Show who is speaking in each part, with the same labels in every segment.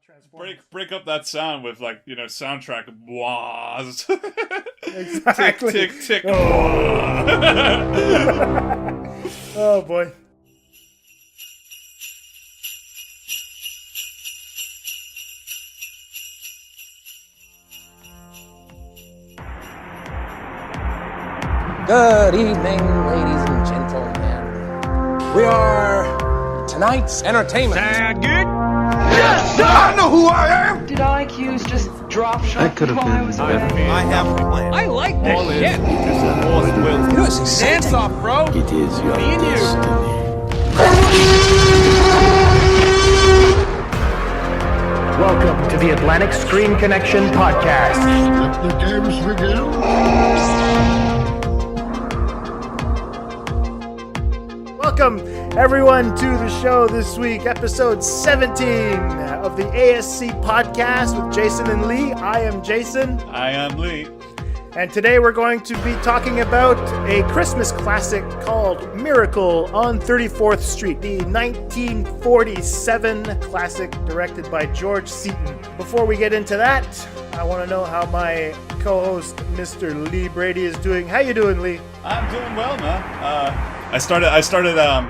Speaker 1: Transformers.
Speaker 2: Break up that sound with soundtrack. Wahs.
Speaker 1: Exactly.
Speaker 2: Tick tick tick.
Speaker 1: Oh boy.
Speaker 3: Good evening, ladies and gentlemen. We are tonight's entertainment.
Speaker 4: Sound good? Yes, sir!
Speaker 5: I know who I am!
Speaker 6: Did IQs just drop shot
Speaker 5: That could have
Speaker 6: while
Speaker 5: been
Speaker 6: I was away?
Speaker 5: I have a plan.
Speaker 4: I like this
Speaker 5: All
Speaker 4: shit.
Speaker 3: You know, it's
Speaker 4: Dance
Speaker 3: exciting.
Speaker 4: off, bro.
Speaker 5: It is your
Speaker 4: Me and you.
Speaker 7: Welcome to the Atlantic Screen Connection podcast.
Speaker 5: Let the games begin.
Speaker 1: Welcome, everyone, to the show this week, episode 17 of the ASC podcast with Jason and Lee. I am Jason.
Speaker 2: I am Lee.
Speaker 1: And today we're going to be talking about a Christmas classic called Miracle on 34th Street, the 1947 classic directed by George Seaton. Before we get into that, I want to know how my co-host, Mr. Lee Brady, is doing. How you doing, Lee?
Speaker 2: I'm doing well, man. I started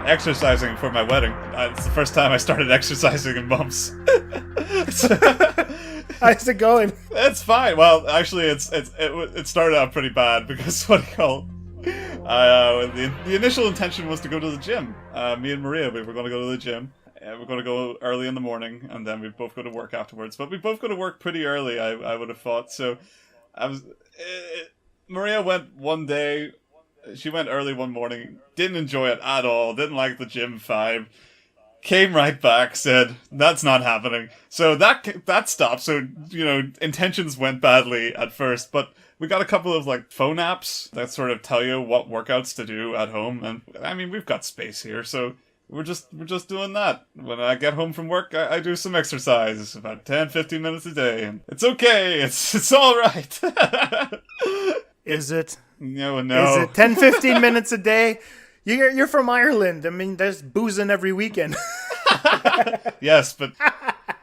Speaker 2: exercising for my wedding. It's the first time I started exercising in months.
Speaker 1: How's it going?
Speaker 2: It's fine. Well, actually, it started out pretty bad because the initial intention was to go to the gym. Me and Maria, we were going to go to the gym. We're going to go early in the morning, and then we both go to work afterwards. But we both go to work pretty early, I would have thought. So, Maria went one day. She went early one morning, didn't enjoy it at all, didn't like the gym vibe, came right back, said, that's not happening. So that stopped. So, intentions went badly at first, but we got a couple of phone apps that sort of tell you what workouts to do at home. And I mean, we've got space here, so we're just doing that. When I get home from work, I do some exercise, about 10-15 minutes a day, and it's okay. It's all right.
Speaker 1: Is it?
Speaker 2: No.
Speaker 1: Is it 10-15 minutes a day? You're from Ireland. I mean, there's boozing every weekend.
Speaker 2: Yes, but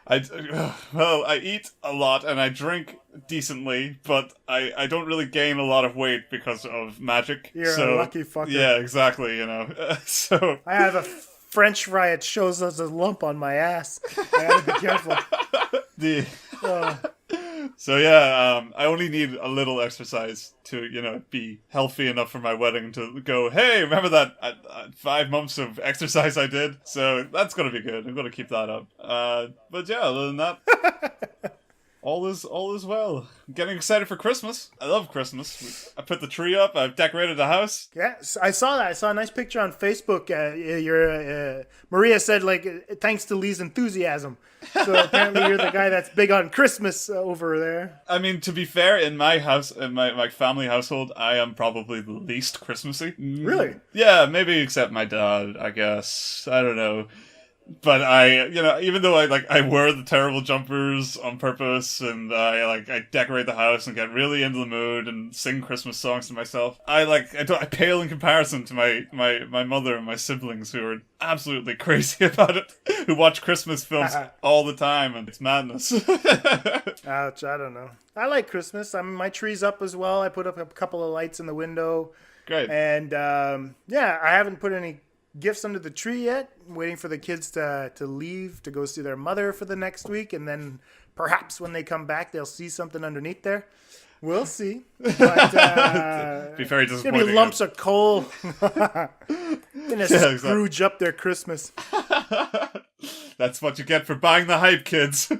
Speaker 2: I eat a lot and I drink decently, but I don't really gain a lot of weight because of magic.
Speaker 1: You're a lucky fucker.
Speaker 2: Yeah, exactly, So
Speaker 1: I have a French fry. It shows us a lump on my ass. I gotta be careful.
Speaker 2: So yeah, I only need a little exercise to, be healthy enough for my wedding to go, hey, remember that 5 months of exercise I did? So that's going to be good. I'm going to keep that up. But yeah, other than that, all is well. I'm getting excited for Christmas. I love Christmas. I put the tree up. I've decorated the house.
Speaker 1: Yes, I saw that. I saw a nice picture on Facebook. Maria said, thanks to Lee's enthusiasm. So apparently you're the guy that's big on Christmas over there.
Speaker 2: I mean, to be fair, in my house, in my family household, I am probably the least Christmassy.
Speaker 1: Really?
Speaker 2: Yeah, maybe except my dad, I guess. I don't know. But even though I wear the terrible jumpers on purpose, and I decorate the house and get really into the mood and sing Christmas songs to myself, I pale in comparison to my mother and my siblings, who are absolutely crazy about it, who watch Christmas films all the time, and it's madness.
Speaker 1: Ouch, I don't know. I like Christmas. I mean, my tree's up as well. I put up a couple of lights in the window.
Speaker 2: Great.
Speaker 1: And I haven't put any gifts under the tree yet. I'm waiting for the kids to leave to go see their mother for the next week, and then perhaps when they come back they'll see something underneath there. We'll see. But
Speaker 2: be very disappointing.
Speaker 1: It's gonna be lumps of coal. Gonna Scrooge up their Christmas.
Speaker 2: That's what you get for buying the hype, kids.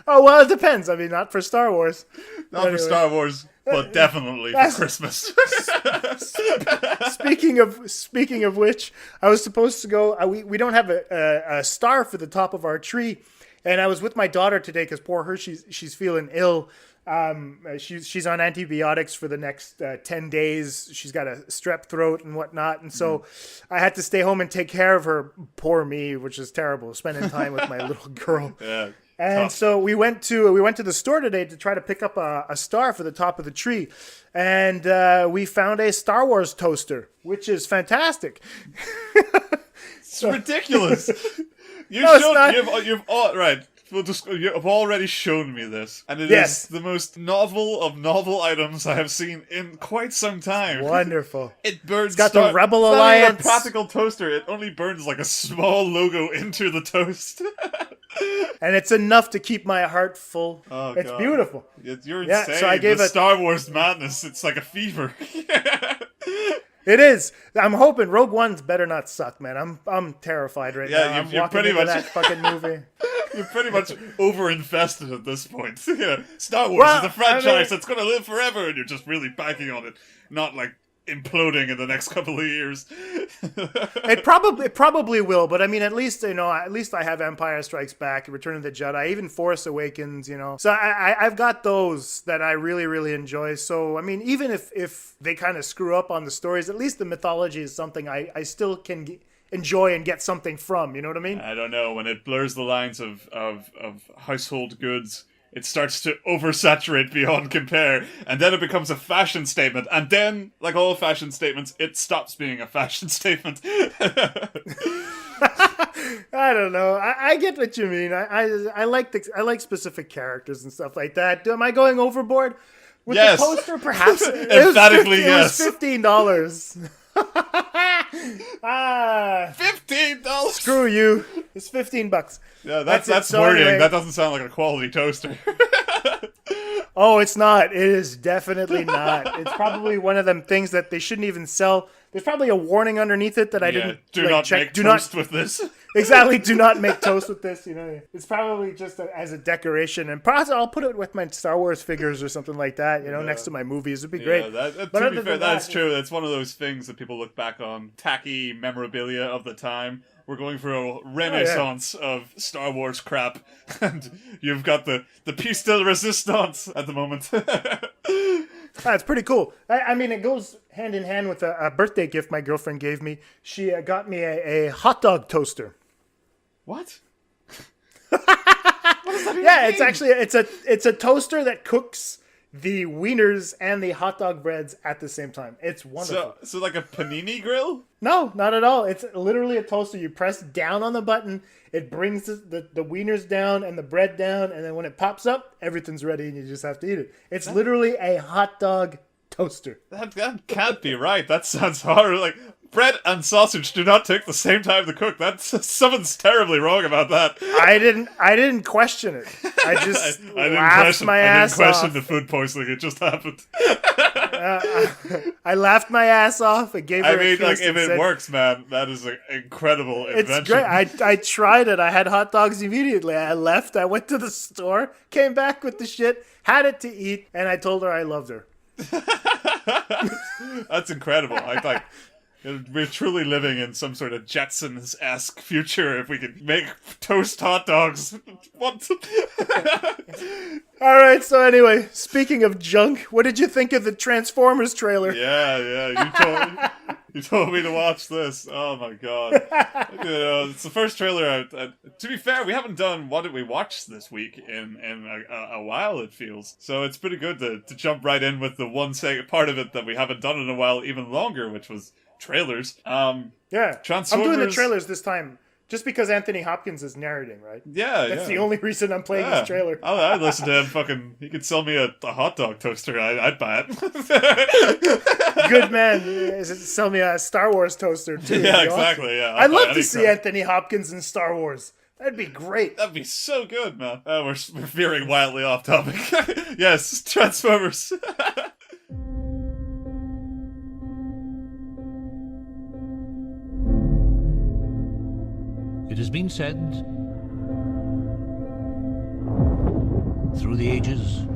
Speaker 1: Oh well, it depends. I mean, not for Star Wars.
Speaker 2: Not for Star Wars, but definitely for Christmas.
Speaker 1: Speaking of which, I was supposed to go. We don't have a star for the top of our tree, and I was with my daughter today because poor her, she's feeling ill. She's on antibiotics for the next 10 days. She's got a strep throat and whatnot, and so I had to stay home and take care of her. Poor me, which is terrible. Spending time with my little girl.
Speaker 2: Yeah.
Speaker 1: And
Speaker 2: tough.
Speaker 1: so we went to the store today to try to pick up a star for the top of the tree, and we found a Star Wars toaster, which is fantastic.
Speaker 2: It's ridiculous.
Speaker 1: No, it's not.
Speaker 2: You've all right. You've already shown me this, and it
Speaker 1: Yes.
Speaker 2: is the most novel of novel items I have seen in quite some time.
Speaker 1: Wonderful.
Speaker 2: It burns.
Speaker 1: It's got the Rebel
Speaker 2: it's not even
Speaker 1: Alliance.
Speaker 2: a practical toaster. It only burns like a small logo into the toast.
Speaker 1: And it's enough to keep my heart full.
Speaker 2: Oh,
Speaker 1: it's
Speaker 2: God.
Speaker 1: beautiful.
Speaker 2: You're
Speaker 1: Yeah,
Speaker 2: insane.
Speaker 1: so I gave
Speaker 2: the
Speaker 1: it-
Speaker 2: Star Wars madness. It's like a fever.
Speaker 1: It is. I'm hoping Rogue One's better not suck, man. I'm terrified right
Speaker 2: Yeah,
Speaker 1: now. I'm
Speaker 2: you're
Speaker 1: walking
Speaker 2: pretty
Speaker 1: into
Speaker 2: much-
Speaker 1: that fucking movie.
Speaker 2: You're pretty much over-infested at this point. Star Wars
Speaker 1: Well,
Speaker 2: is a franchise
Speaker 1: I mean-
Speaker 2: that's going to live forever, and you're just really banking on it, not like imploding in the next couple of years.
Speaker 1: It probably will, but I mean, at least I have Empire Strikes Back, Return of the Jedi, even Force Awakens, So I've got those that I really, really enjoy. So I mean, even if they kind of screw up on the stories, at least the mythology is something I still can enjoy and get something from. You know what I mean?
Speaker 2: I don't know, when it blurs the lines of household goods, it starts to oversaturate beyond compare, and then it becomes a fashion statement, and then, like all fashion statements, it stops being a fashion statement.
Speaker 1: I don't know. I get what you mean. I like specific characters and stuff like that. Am I going overboard with
Speaker 2: Yes.
Speaker 1: the poster? Perhaps.
Speaker 2: Emphatically, yes.
Speaker 1: It was $15.
Speaker 2: $15.
Speaker 1: Screw you. It's $15.
Speaker 2: Yeah, that's
Speaker 1: it. So
Speaker 2: worrying.
Speaker 1: anyway-
Speaker 2: That doesn't sound like a quality toaster.
Speaker 1: Oh, it's not. It is definitely not. It's probably one of them things that they shouldn't even sell. There's probably a warning underneath it that I didn't
Speaker 2: do not
Speaker 1: check.
Speaker 2: make
Speaker 1: Do
Speaker 2: toast
Speaker 1: not
Speaker 2: with this.
Speaker 1: exactly. Do not make toast with this. It's probably just as a decoration, and possibly I'll put it with my Star Wars figures or something like that. Next to my movies, it'd be great.
Speaker 2: Yeah,
Speaker 1: But
Speaker 2: to
Speaker 1: other
Speaker 2: be
Speaker 1: than
Speaker 2: fair, that's
Speaker 1: that,
Speaker 2: true. That's one of those things that people look back on. Tacky memorabilia of the time. We're going through a renaissance of Star Wars crap, and you've got the piece de resistance at the moment.
Speaker 1: It's pretty cool. I mean, it goes hand in hand with a birthday gift my girlfriend gave me. She got me a hot dog toaster.
Speaker 2: What?
Speaker 1: Yeah, it's actually it's a toaster that cooks the wieners and the hot dog breads at the same time. It's wonderful.
Speaker 2: So like a panini grill?
Speaker 1: No, not at all. It's literally a toaster. You press down on the button, it brings the wieners down and the bread down, and then when it pops up, everything's ready and you just have to eat it. It's literally a hot dog toaster.
Speaker 2: That can't be right. That sounds hard. Like, bread and sausage do not take the same time to cook. Something's terribly wrong about that.
Speaker 1: I didn't question it. I just
Speaker 2: I
Speaker 1: laughed my ass
Speaker 2: I didn't question
Speaker 1: off.
Speaker 2: the food poisoning. It just happened.
Speaker 1: I laughed my ass off. It gave her
Speaker 2: I
Speaker 1: a
Speaker 2: mean,
Speaker 1: kiss
Speaker 2: like, if
Speaker 1: and
Speaker 2: it
Speaker 1: said,
Speaker 2: works, man, that is an incredible invention.
Speaker 1: It's great. I tried it. I had hot dogs immediately. I left. I went to the store, came back with the shit, had it to eat, and I told her I loved her.
Speaker 2: That's incredible. We're truly living in some sort of Jetsons-esque future if we could make toast hot dogs. What?
Speaker 1: All right. So anyway, speaking of junk, what did you think of the Transformers trailer?
Speaker 2: Yeah. You told me to watch this. Oh my god. It's the first trailer. To be fair, we haven't done What Did We Watch this week in a while, it feels. So it's pretty good to jump right in with the one part of it that we haven't done in a while even longer, which was trailers.
Speaker 1: Yeah.
Speaker 2: Transformers.
Speaker 1: I'm doing the trailers this time just because Anthony Hopkins is narrating, right?
Speaker 2: Yeah,
Speaker 1: That's the only reason I'm playing this trailer.
Speaker 2: I'd listen to him. Fucking, he could sell me a hot dog toaster. I'd buy it.
Speaker 1: Good man. Sell me a Star Wars toaster too.
Speaker 2: Yeah,
Speaker 1: It'd be
Speaker 2: exactly.
Speaker 1: awesome.
Speaker 2: Yeah,
Speaker 1: I'd love
Speaker 2: any
Speaker 1: to see
Speaker 2: crap.
Speaker 1: Anthony Hopkins in Star Wars. That'd be great.
Speaker 2: That'd be so good, man. We're veering wildly off topic. Yes, Transformers.
Speaker 8: It has been said through the ages,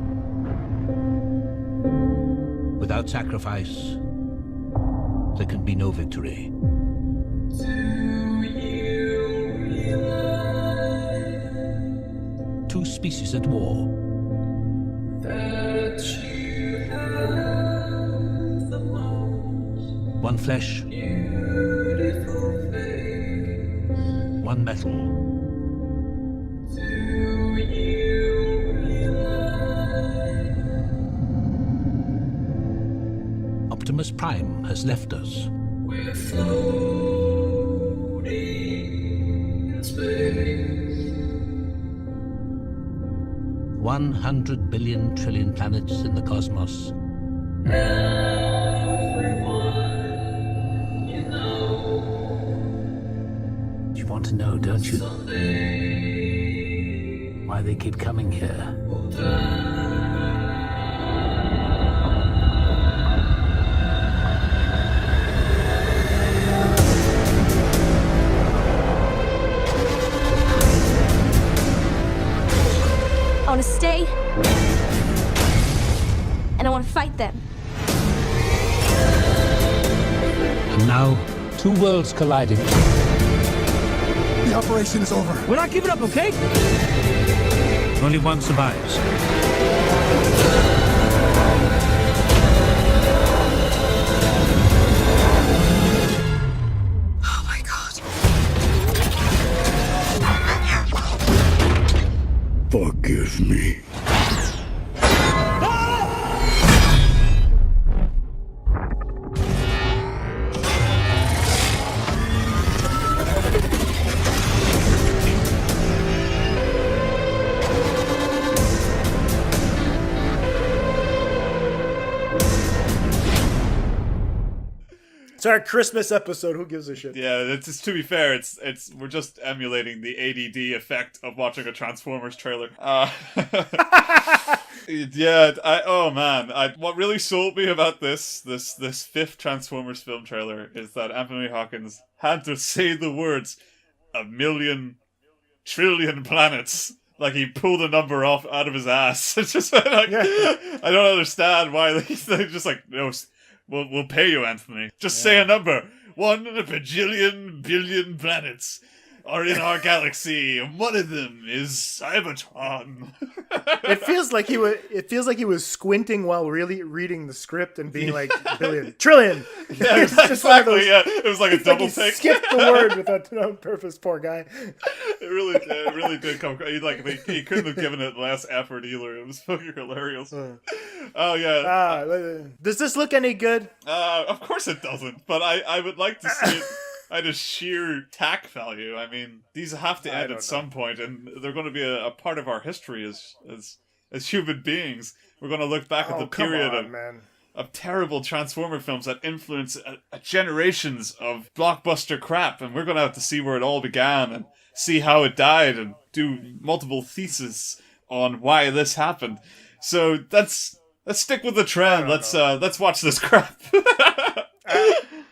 Speaker 8: without sacrifice, there can be no victory. Two species at war. One flesh, one metal. Optimus Prime has left us.
Speaker 9: We're floating in space.
Speaker 8: 100 billion trillion planets in the cosmos. You want to know, don't you? Why they keep coming here.
Speaker 9: I want to stay, and I want to fight them.
Speaker 8: And now, two worlds colliding.
Speaker 5: The operation is over.
Speaker 8: We're not giving up, okay? Only one survives.
Speaker 5: Oh my God. Forgive me.
Speaker 1: It's our Christmas episode. Who gives a shit?
Speaker 2: Yeah, it's just, to be fair, it's we're just emulating the ADD effect of watching a Transformers trailer. Yeah, what really sold me about this fifth Transformers film trailer is that Anthony Hopkins had to say the words 1,000,000 trillion planets. Like he pulled a number off out of his ass. It's just like, I don't understand why they're just like, no, we'll pay you, Anthony. Just say a number. 1 in a bajillion billion planets are in our galaxy, and one of them is Cybertron.
Speaker 1: It feels like he was squinting while really reading the script and being like billion, trillion.
Speaker 2: Yeah,
Speaker 1: It's just one of
Speaker 2: exactly.
Speaker 1: those-
Speaker 2: Yeah, it was like a double
Speaker 1: he
Speaker 2: take.
Speaker 1: skipped the word without on purpose. Poor guy.
Speaker 2: It really did come. He couldn't have given it less effort either. It was fucking hilarious. Oh yeah.
Speaker 1: Does this look any good?
Speaker 2: Of course it doesn't. But I would like to see it at a sheer tack value. I mean, these have to end at some point, and they're going to be a part of our history as human beings. We're going to look back at the period of terrible Transformer films that influence generations of blockbuster crap, and we're going to have to see where it all began and see how it died and do multiple theses on why this happened. So let's stick with the trend. Let's watch this crap.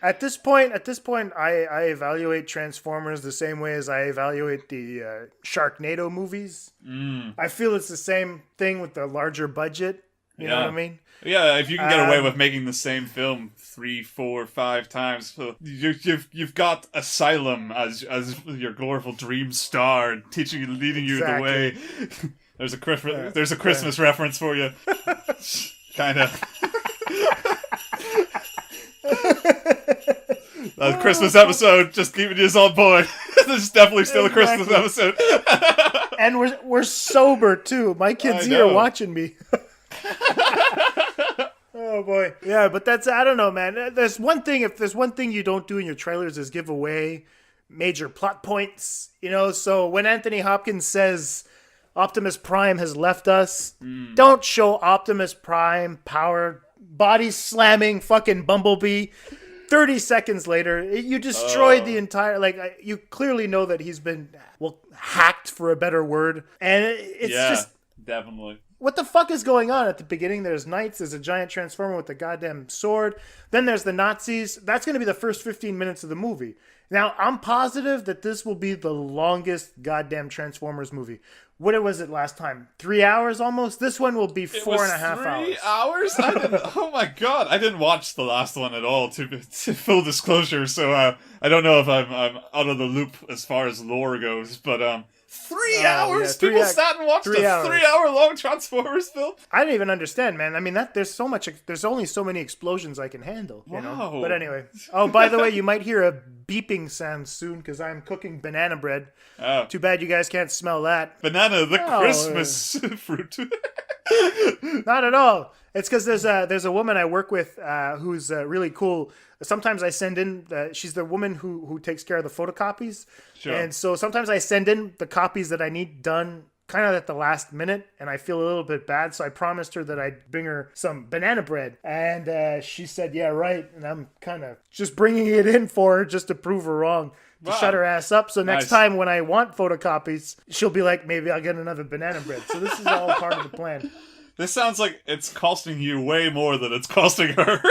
Speaker 1: At this point, I evaluate Transformers the same way as I evaluate the Sharknado movies. I feel it's the same thing with the larger budget. You know what I mean?
Speaker 2: Yeah, if you can get away with making the same film 3, 4, 5 times, you've got Asylum as your glorious dream star, leading you the way. There's a Christmas reference for you, kind of. A Christmas episode, just keeping you on board. This is definitely still a Christmas episode.
Speaker 1: And we're sober too. My kids here watching me. Oh boy. Yeah, but I don't know, man. If there's one thing you don't do in your trailers is give away major plot points, so when Anthony Hopkins says Optimus Prime has left us, don't show Optimus Prime power body slamming fucking Bumblebee. 30 seconds later, you destroyed the entire, you clearly know that he's been, hacked for a better word. And it's just...
Speaker 2: definitely.
Speaker 1: What the fuck is going on? At the beginning, there's knights, there's a giant Transformer with a goddamn sword. Then there's the Nazis. That's going to be the first 15 minutes of the movie. Now, I'm positive that this will be the longest goddamn Transformers movie. What was it last time? 3 hours almost? This one will be 4.5 hours.
Speaker 2: 3 hours? Oh my god! I didn't watch the last one at all. To full disclosure, so I don't know if I'm out of the loop as far as lore goes. But 3 hours?
Speaker 1: Yeah,
Speaker 2: People sat and watched a 3 hour long Transformers film?
Speaker 1: I didn't even understand, man. I mean, there's only so many explosions I can handle. You know? But anyway. Oh, by the way, you might hear a beeping sound soon because I'm cooking banana bread. Oh. Too bad you guys can't smell that.
Speaker 2: Banana, the Christmas fruit.
Speaker 1: Not at all. It's because there's a woman I work with who's really cool. Sometimes I send in, she's the woman who takes care of the photocopies. Sure. And so sometimes I send in the copies that I need done kind of at the last minute, and I feel a little bit bad, so I promised her that I'd bring her some banana bread, and she said, yeah, right, and I'm kind of just bringing it in for her just to prove her wrong, to shut her ass up, so next time when I want photocopies, she'll be like, maybe I'll get another banana bread. So this is all part of the plan.
Speaker 2: This sounds like it's costing you way more than it's costing her.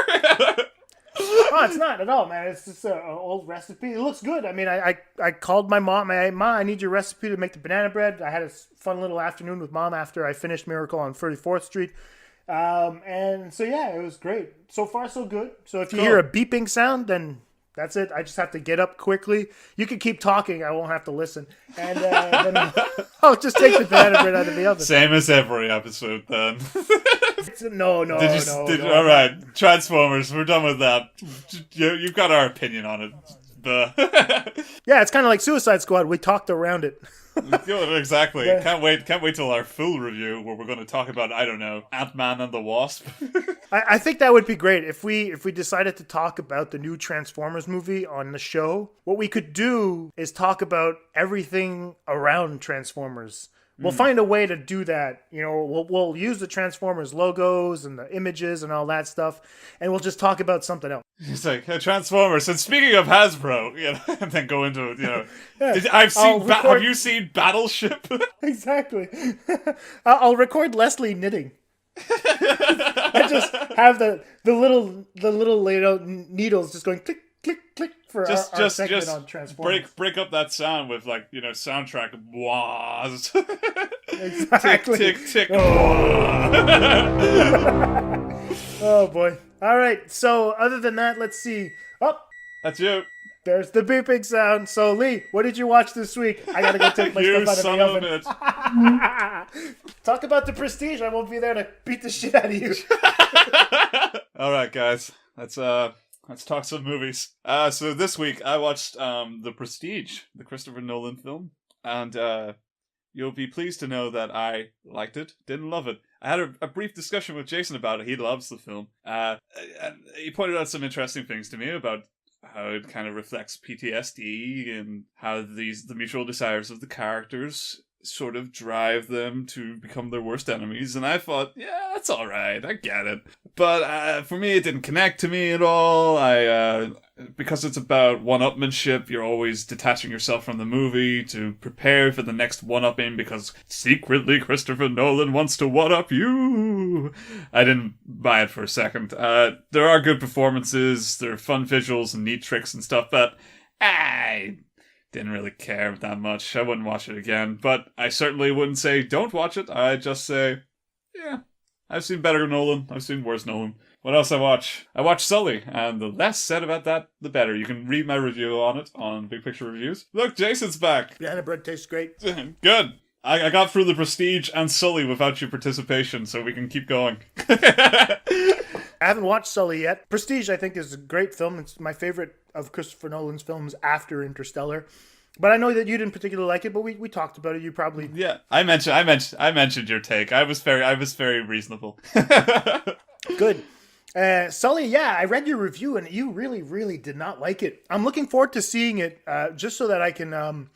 Speaker 1: Oh, it's not at all, man. It's just an old recipe. It looks good. I mean, I called my mom. I need your recipe to make the banana bread. I had a fun little afternoon with Mom after I finished Miracle on 34th Street. And so, yeah, it was great. So far, so good. So if you hear a beeping sound, then that's it. I just have to get up quickly. You can keep talking. I won't have to listen. And then I'll just take the banana bread out of the oven.
Speaker 2: Same as every episode, then.
Speaker 1: No.
Speaker 2: All right, Transformers. We're done with that. You've got our opinion on it.
Speaker 1: Yeah, it's kind of like Suicide Squad. We talked around it.
Speaker 2: Exactly. Yeah. Can't wait till our full review where we're going to talk about, I don't know, Ant-Man and the Wasp.
Speaker 1: I think that would be great if we decided to talk about the new Transformers movie on the show. What we could do is talk about everything around Transformers. We'll find a way to do that. You know, we'll use the Transformers logos and the images and all that stuff, and we'll just talk about something else.
Speaker 2: It's like Transformers. And speaking of Hasbro, you know, and then go into
Speaker 1: Yeah.
Speaker 2: Have you seen Battleship?
Speaker 1: Exactly. I'll record Leslie knitting. I just have the little needles just going click click click for our segment on Transformers.
Speaker 2: Break up that sound with soundtrack wahs.
Speaker 1: Exactly.
Speaker 2: Tick tick tick.
Speaker 1: Oh boy. All right. So other than that, let's see. Oh,
Speaker 2: that's you.
Speaker 1: There's the beeping sound. So Lee, what did you watch this week? I gotta go take my stuff out of the oven. Talk about The Prestige. I won't be there to beat the shit out of you.
Speaker 2: All right, guys. Let's talk some movies. So this week I watched The Prestige, the Christopher Nolan film, and you'll be pleased to know that I liked it, didn't love it. I had a brief discussion with Jason about it. He loves the film. And he pointed out some interesting things to me about how it kind of reflects PTSD and how the mutual desires of the characters sort of drive them to become their worst enemies. And I thought, yeah, that's all right. I get it. But for me, it didn't connect to me at all. Because it's about one-upmanship, you're always detaching yourself from the movie to prepare for the next one-upping because secretly Christopher Nolan wants to one-up you. I didn't buy it for a second. There are good performances, there are fun visuals and neat tricks and stuff, but I didn't really care that much. I wouldn't watch it again, but I certainly wouldn't say don't watch it. I'd just say, yeah, I've seen better Nolan. I've seen worse Nolan. What else I watch? I watched Sully, and the less said about that, the better. You can read my review on it on Big Picture Reviews. Look, Jason's back.
Speaker 1: Banana bread tastes great.
Speaker 2: Good. I got through The Prestige and Sully without your participation, so we can keep going.
Speaker 1: I haven't watched Sully yet. Prestige, I think, is a great film. It's my favorite of Christopher Nolan's films after Interstellar. But I know that you didn't particularly like it, but we talked about it. You probably...
Speaker 2: Yeah, I mentioned your take. I was very reasonable.
Speaker 1: Good. Sully, yeah, I read your review and you really, really did not like it. I'm looking forward to seeing it just so that I can...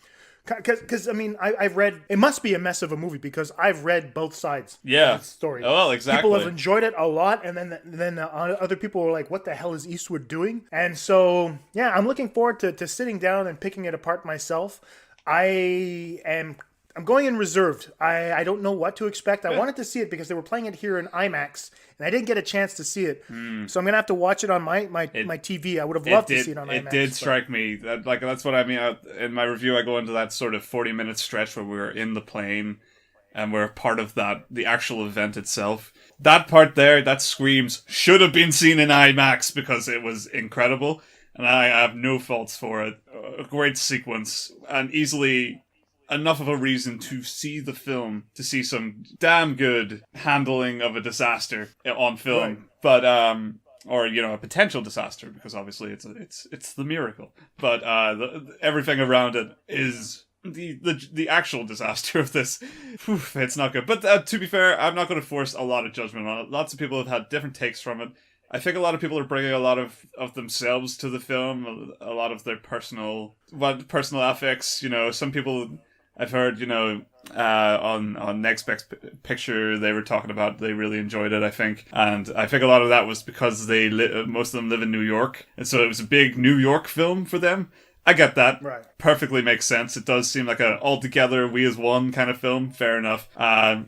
Speaker 1: Because, I mean, I've read... It must be a mess of a movie because I've read both sides of the story.
Speaker 2: Oh, well, exactly.
Speaker 1: People have enjoyed it a lot, and then other people were like, what the hell is Eastwood doing? And so, yeah, I'm looking forward to sitting down and picking it apart myself. I'm going in reserved. I don't know what to expect. I wanted to see it because they were playing it here in IMAX, and I didn't get a chance to see it. So I'm going to have to watch it on my TV. I would have loved to see it on IMAX.
Speaker 2: It did strike me. That's what I mean. In my review, I go into that sort of 40-minute stretch where we were in the plane, and we're part of the actual event itself. That part there, that screams, should have been seen in IMAX because it was incredible, and I have no faults for it. A great sequence, and easily... enough of a reason to see the film, to see some damn good handling of a disaster on film, right. But or a potential disaster, because obviously it's the miracle, but everything around it is the actual disaster of this. It's not good. But to be fair, I'm not going to force a lot of judgment on it. Lots of people have had different takes from it. I think a lot of people are bringing a lot of themselves to the film, a lot of their personal affects. Some people I've heard, on Next Best Picture, they were talking about they really enjoyed it, I think. And I think a lot of that was because most of them live in New York. And so it was a big New York film for them. I get that.
Speaker 1: Right.
Speaker 2: Perfectly makes sense. It does seem like a all-together, we as one kind of film. Fair enough. I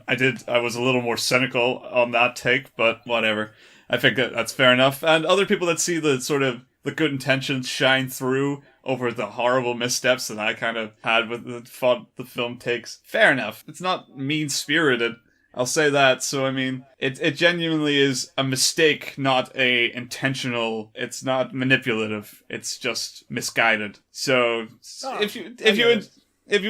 Speaker 2: was a little more cynical on that take, but whatever. I think that's fair enough. And other people that see the sort of the good intentions shine through over the horrible missteps that I kind of had with the thought the film takes. Fair enough. It's not mean-spirited. I'll say that. So, I mean, it genuinely is a mistake, not a intentional. It's not manipulative. It's just misguided. So, if you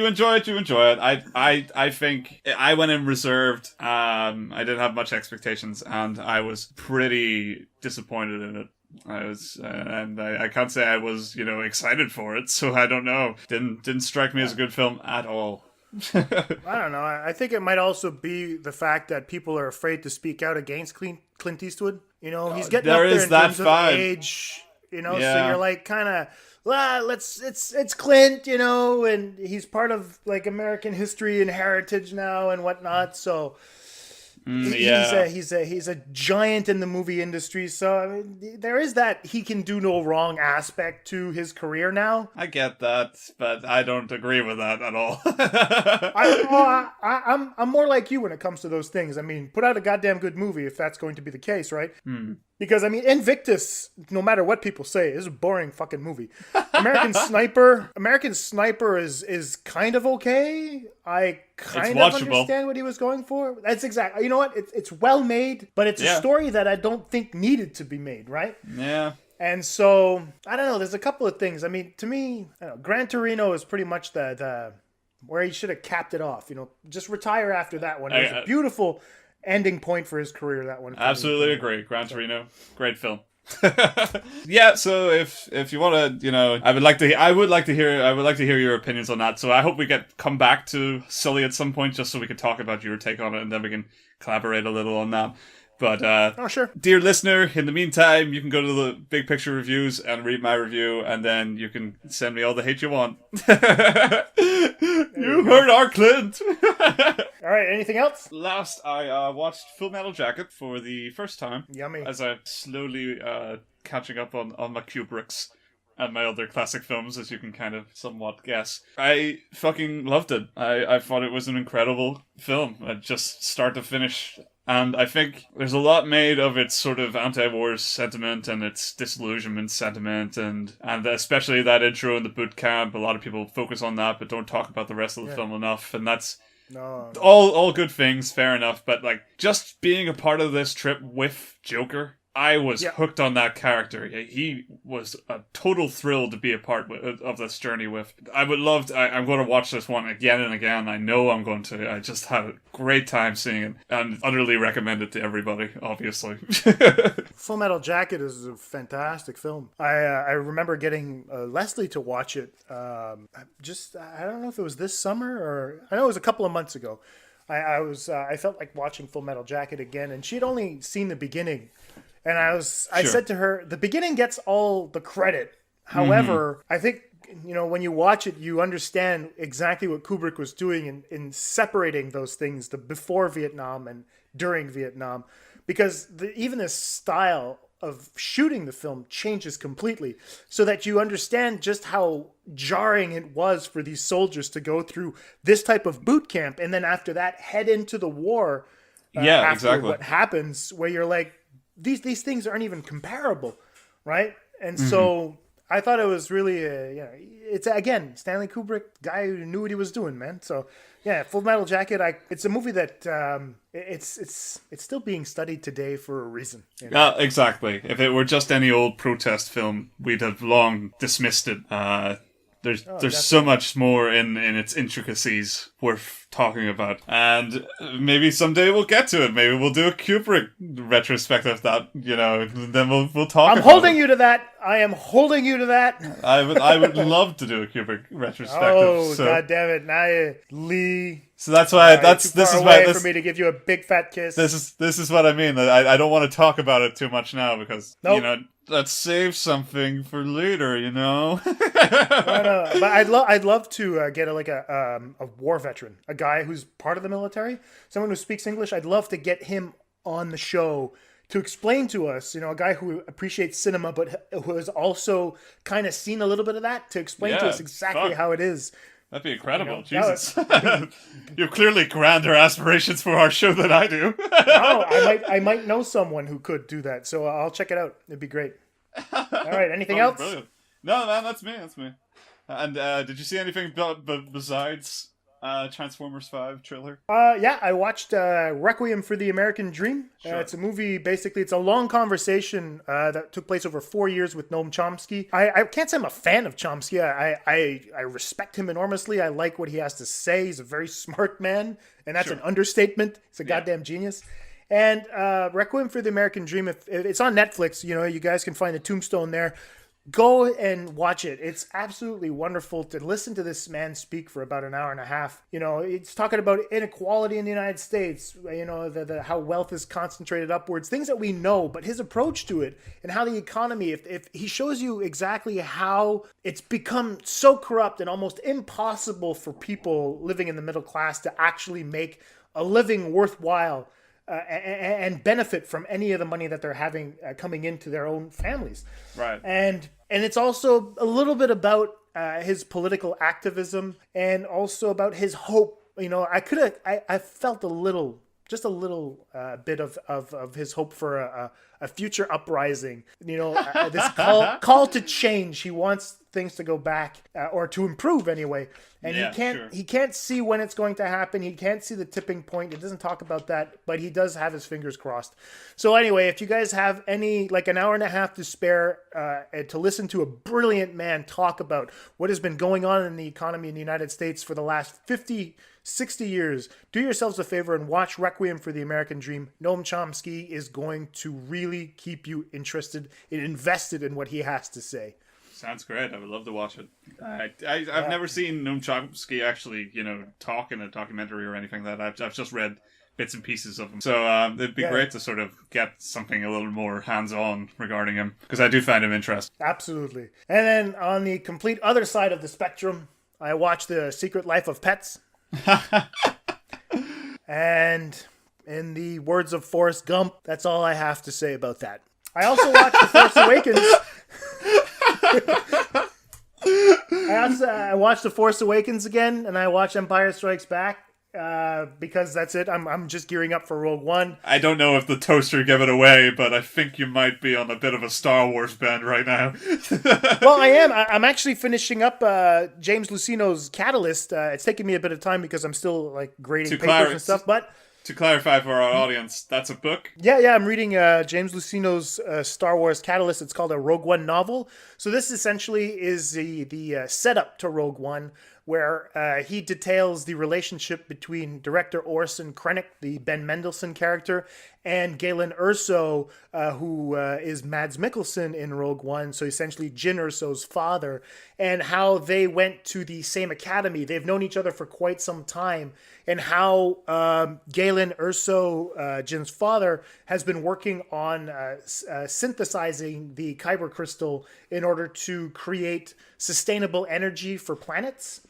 Speaker 2: enjoy it, you enjoy it. I think I went in reserved. I didn't have much expectations, and I was pretty disappointed in it. And I can't say I was, excited for it. So I don't know. Didn't strike me as a good film at all.
Speaker 1: I don't know. I think it might also be the fact that people are afraid to speak out against Clint Eastwood. He's getting up there in terms of age. So you're like kind of, it's Clint, and he's part of like American history and heritage now and whatnot. So he's a giant in the movie industry. So I mean, there is that he can do no wrong aspect to his career now.
Speaker 2: I get that, but I don't agree with that at all.
Speaker 1: I'm more like you when it comes to those things. I mean, put out a goddamn good movie if that's going to be the case, right? Because, I mean, Invictus, no matter what people say, is a boring fucking movie. American Sniper is kind of okay. I kind of understand what he was going for. That's exactly. You know what? It's well made, but it's a story that I don't think needed to be made, right?
Speaker 2: Yeah.
Speaker 1: And so, I don't know. There's a couple of things. I mean, to me, Gran Torino is pretty much the where he should have capped it off. Just retire after that one. It was a beautiful ending point for his career, that one.
Speaker 2: Absolutely agree. Gran Torino, great film. Yeah, so if you want to, I would like to hear your opinions on that. So I hope we come back to Sully at some point, just so we can talk about your take on it, and then we can collaborate a little on that. But
Speaker 1: sure.
Speaker 2: Dear listener, in the meantime, you can go to the Big Picture Reviews and read my review, and then you can send me all the hate you want. You heard our Clint.
Speaker 1: All right, anything else?
Speaker 2: Last, I watched Full Metal Jacket for the first time.
Speaker 1: Yummy.
Speaker 2: As I'm slowly catching up on my Kubricks and my other classic films, as you can kind of somewhat guess. I fucking loved it. I thought it was an incredible film, just start to finish. And I think there's a lot made of its sort of anti-war sentiment and its disillusionment sentiment, and especially that intro in the boot camp. A lot of people focus on that, but don't talk about the rest of the film enough. And that's all good things, fair enough. But like, just being a part of this trip with Joker, I was hooked on that character. He was a total thrill to be a part of this journey with. I'm going to watch this one again and again. I know I'm going to. I just had a great time seeing it and utterly recommend it to everybody, obviously.
Speaker 1: Full Metal Jacket is a fantastic film. I remember getting Leslie to watch it. I don't know if it was this summer or I know it was a couple of months ago. I felt like watching Full Metal Jacket again, and she'd only seen the beginning. And I said to her, the beginning gets all the credit. However, I think, when you watch it, you understand exactly what Kubrick was doing in separating those things, the before Vietnam and during Vietnam, because even the style of shooting the film changes completely, so that you understand just how jarring it was for these soldiers to go through this type of boot camp, and then after that head into the war. Exactly. What happens, where you're like, these things aren't even comparable, right? And so I thought it was really, it's again Stanley Kubrick, guy who knew what he was doing, man. So yeah, Full Metal Jacket. It's a movie that it's still being studied today for a reason.
Speaker 2: Exactly. If it were just any old protest film, we'd have long dismissed it. There's so much more in its intricacies worth talking about, and maybe someday we'll get to it. Maybe we'll do a Kubrick retrospective that then we'll talk.
Speaker 1: I'm holding you to that. I am holding you to that.
Speaker 2: I would love to do a Kubrick retrospective.
Speaker 1: Oh, God damn it! Now Lee.
Speaker 2: So that's why this is why
Speaker 1: for me to give you a big fat kiss.
Speaker 2: This is what I mean. I don't want to talk about it too much now because let's save something for later, you know?
Speaker 1: But I'd love to get a war veteran, a guy who's part of the military, someone who speaks English. I'd love to get him on the show to explain to us, a guy who appreciates cinema, but who has also kind of seen a little bit of that, to explain to us exactly how it is.
Speaker 2: That'd be incredible. Jesus. You have clearly grander aspirations for our show than I do.
Speaker 1: I might know someone who could do that, so I'll check it out. It'd be great. All right, anything else?
Speaker 2: Brilliant. No, man, that's me. And did you see anything besides Transformers 5 trailer?
Speaker 1: Yeah, I watched Requiem for the American Dream.
Speaker 2: Sure.
Speaker 1: It's a movie, basically, it's a long conversation that took place over 4 years with Noam Chomsky. I can't say I'm a fan of Chomsky. I respect him enormously. I like what he has to say. He's a very smart man, and that's an understatement. He's a goddamn genius. And Requiem for the American Dream, if it's on Netflix, you guys can find the tombstone there. Go and watch it. It's absolutely wonderful to listen to this man speak for about an hour and a half. It's talking about inequality in the United States, how wealth is concentrated upwards, things that we know, but his approach to it and how the economy, if he shows you exactly how it's become so corrupt and almost impossible for people living in the middle class to actually make a living worthwhile and benefit from any of the money that they're having coming into their own families.
Speaker 2: Right.
Speaker 1: And it's also a little bit about his political activism and also about his hope. I felt a little bit of his hope for a future uprising. This call to change. He wants things to go back or to improve anyway. And he can't see when it's going to happen. He can't see the tipping point. It doesn't talk about that, but he does have his fingers crossed. So anyway, if you guys have an hour and a half to spare to listen to a brilliant man talk about what has been going on in the economy in the United States for the last 60 years, do yourselves a favor and watch Requiem for the American Dream. Noam Chomsky is going to really keep you interested and invested in what he has to say.
Speaker 2: Sounds great. I would love to watch it. I've never seen Noam Chomsky actually, talk in a documentary or anything like that. I've just read bits and pieces of him. So it'd be great to sort of get something a little more hands-on regarding him, because I do find him interesting.
Speaker 1: Absolutely. And then on the complete other side of the spectrum, I watched The Secret Life of Pets. And in the words of Forrest Gump, that's all I have to say about that. I also watched The Force Awakens. I watched The Force Awakens again, and I watched Empire Strikes Back because that's it. I'm just gearing up for Rogue One.
Speaker 2: I don't know if the toaster gave it away, but I think you might be on a bit of a Star Wars bend right now.
Speaker 1: Well, I am. I'm actually finishing up James Luceno's Catalyst. It's taking me a bit of time because I'm still grading papers and stuff, but...
Speaker 2: To clarify for our audience, that's a book?
Speaker 1: Yeah, I'm reading James Luceno's Star Wars Catalyst. It's called a Rogue One novel. So this essentially is the setup to Rogue One, where he details the relationship between director Orson Krennic, the Ben Mendelsohn character, and Galen Erso, who is Mads Mikkelsen in Rogue One, so essentially Jyn Erso's father, and how they went to the same academy. They've known each other for quite some time, and how Galen Erso, Jyn's father, has been working on synthesizing the Kyber crystal in order to create sustainable energy for planets.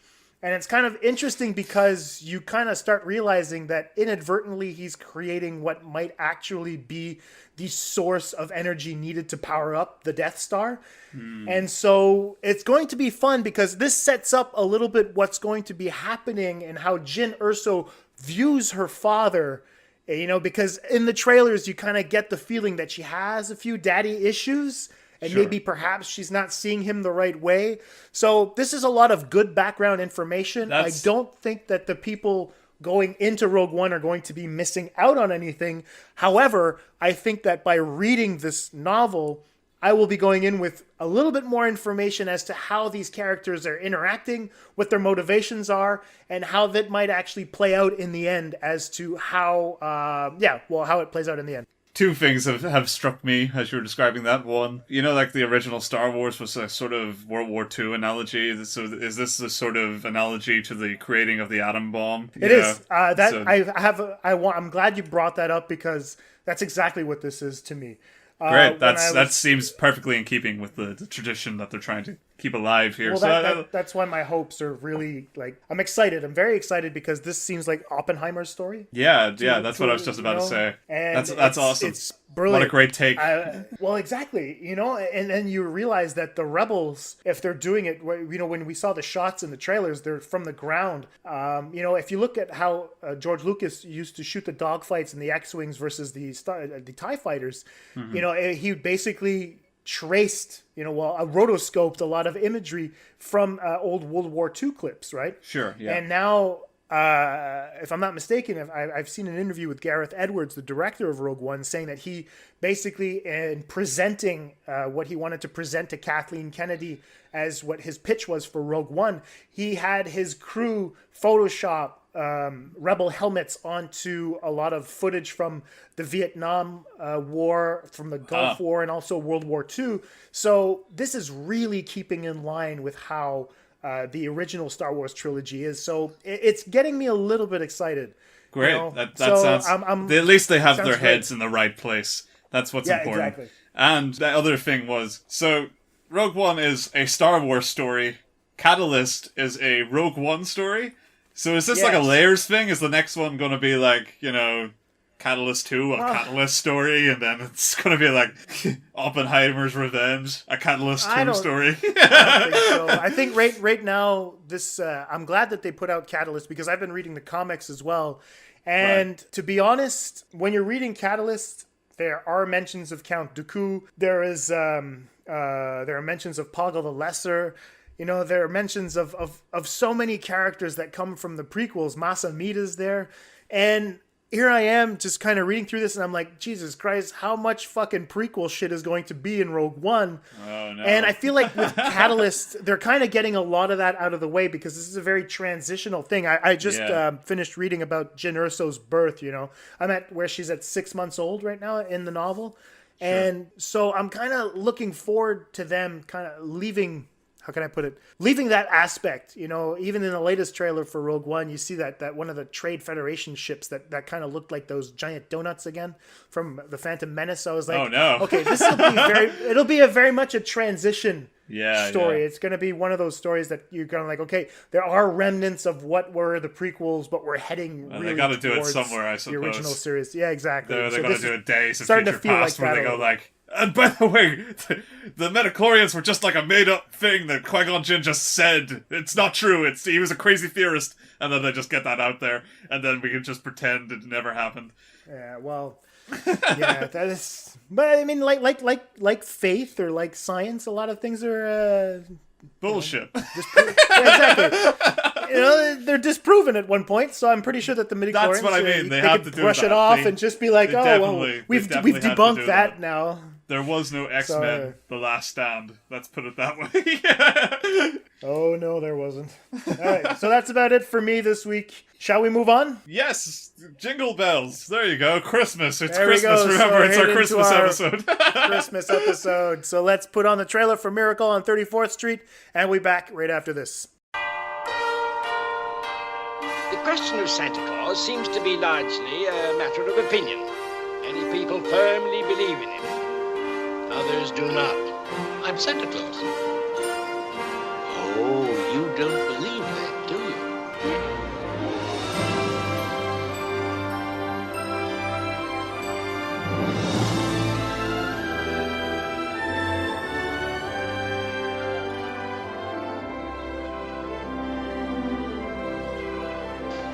Speaker 1: And it's kind of interesting because you kind of start realizing that inadvertently he's creating what might actually be the source of energy needed to power up the Death Star. And so it's going to be fun because this sets up a little bit what's going to be happening and how Jyn Erso views her father. Because in the trailers you kind of get the feeling that she has a few daddy issues. And maybe perhaps she's not seeing him the right way. So this is a lot of good background information. I don't think that the people going into Rogue One are going to be missing out on anything. However, I think that by reading this novel, I will be going in with a little bit more information as to how these characters are interacting, what their motivations are, and how that might actually play out in the end as to how it plays out in the end.
Speaker 2: Two things have struck me as you were describing that. One, the original Star Wars was a sort of World War II analogy. So is this a sort of analogy to the creating of the atom bomb?
Speaker 1: It is. I'm glad you brought that up because that's exactly what this is to me.
Speaker 2: Great. That seems perfectly in keeping with the tradition that they're trying to keep alive here.
Speaker 1: Well, that's why my hopes are really, like, I'm excited. I'm very excited because this seems like Oppenheimer's story.
Speaker 2: Yeah, that's what I was just about to say.
Speaker 1: And
Speaker 2: that's awesome.
Speaker 1: It's brilliant.
Speaker 2: What a great take.
Speaker 1: Well, exactly. And then you realize that the rebels, if they're doing it, when we saw the shots in the trailers, they're from the ground. If you look at how George Lucas used to shoot the dogfights and the X-Wings versus the TIE fighters, he basically traced, rotoscoped a lot of imagery from old World War II clips, right?
Speaker 2: Sure, yeah.
Speaker 1: And now, if I'm not mistaken, I've seen an interview with Gareth Edwards, the director of Rogue One, saying that he basically, in presenting what he wanted to present to Kathleen Kennedy as what his pitch was for Rogue One, he had his crew Photoshop rebel helmets onto a lot of footage from the Vietnam War, from the Gulf War, and also World War II. So this is really keeping in line with how the original Star Wars trilogy is. So it's getting me a little bit excited.
Speaker 2: Great. That sounds... at least they have their heads
Speaker 1: great.
Speaker 2: in the right place. That's what's important.
Speaker 1: Exactly.
Speaker 2: And the other thing was, so Rogue One is a Star Wars story. Catalyst is a Rogue One story. So is this like a layers thing? Is the next one going to be like, Catalyst 2, a Catalyst story, and then it's going to be like Oppenheimer's Revenge, a Catalyst 2 story?
Speaker 1: I don't think so. I think right now, this I'm glad that they put out Catalyst because I've been reading the comics as well. And to be honest, when you're reading Catalyst, there are mentions of Count Dooku. There are mentions of Poggle the Lesser. There are mentions of so many characters that come from the prequels. Masa Mida's there. And here I am just kind of reading through this and I'm like, Jesus Christ, how much fucking prequel shit is going to be in Rogue One? Oh, no. And I feel like with Catalyst, they're kind of getting a lot of that out of the way because this is a very transitional thing. I just finished reading about Jyn Erso's birth, I'm at where she's at 6 months old right now in the novel. Sure. And so I'm kind of looking forward to them kind of leaving... How can I put it? Leaving that aspect, even in the latest trailer for Rogue One, you see that one of the Trade Federation ships that kind of looked like those giant donuts again from the Phantom Menace. So I was like, oh no, okay, this will be it'll be a very much a transition story. Yeah. It's going to be one of those stories that you're going to like, okay, there are remnants of what were the prequels, but we're hedding really
Speaker 2: they got to do it somewhere, I suppose.
Speaker 1: The original series. Yeah, exactly.
Speaker 2: They're going to do it Days of Future Past where they go like, and by the way, the midichlorians were just like a made-up thing that Qui-Gon Jinn just said. It's not true. He was a crazy theorist. And then they just get that out there. And then we can just pretend it never happened.
Speaker 1: Yeah, well, yeah, that is... But, I mean, like faith or like science, a lot of things are...
Speaker 2: bullshit.
Speaker 1: Exactly. They're disproven at one point, so I'm pretty sure that the midichlorians... That's
Speaker 2: what I mean. They have to do
Speaker 1: brush it off and just be like, we've debunked that now.
Speaker 2: There was no X-Men, The Last Stand. Let's put it that way.
Speaker 1: Oh, no, there wasn't. All right, so that's about it for me this week. Shall we move on?
Speaker 2: Yes, jingle bells. There you go. Christmas. It's Christmas. Remember, it's our Christmas episode.
Speaker 1: Christmas episode. So let's put on the trailer for Miracle on 34th Street, and we'll be back right after this.
Speaker 10: The question of Santa Claus seems to be largely a matter of opinion. Many people firmly believe in him. Others do not. I'm Santa Claus. Oh, you don't believe that, do you?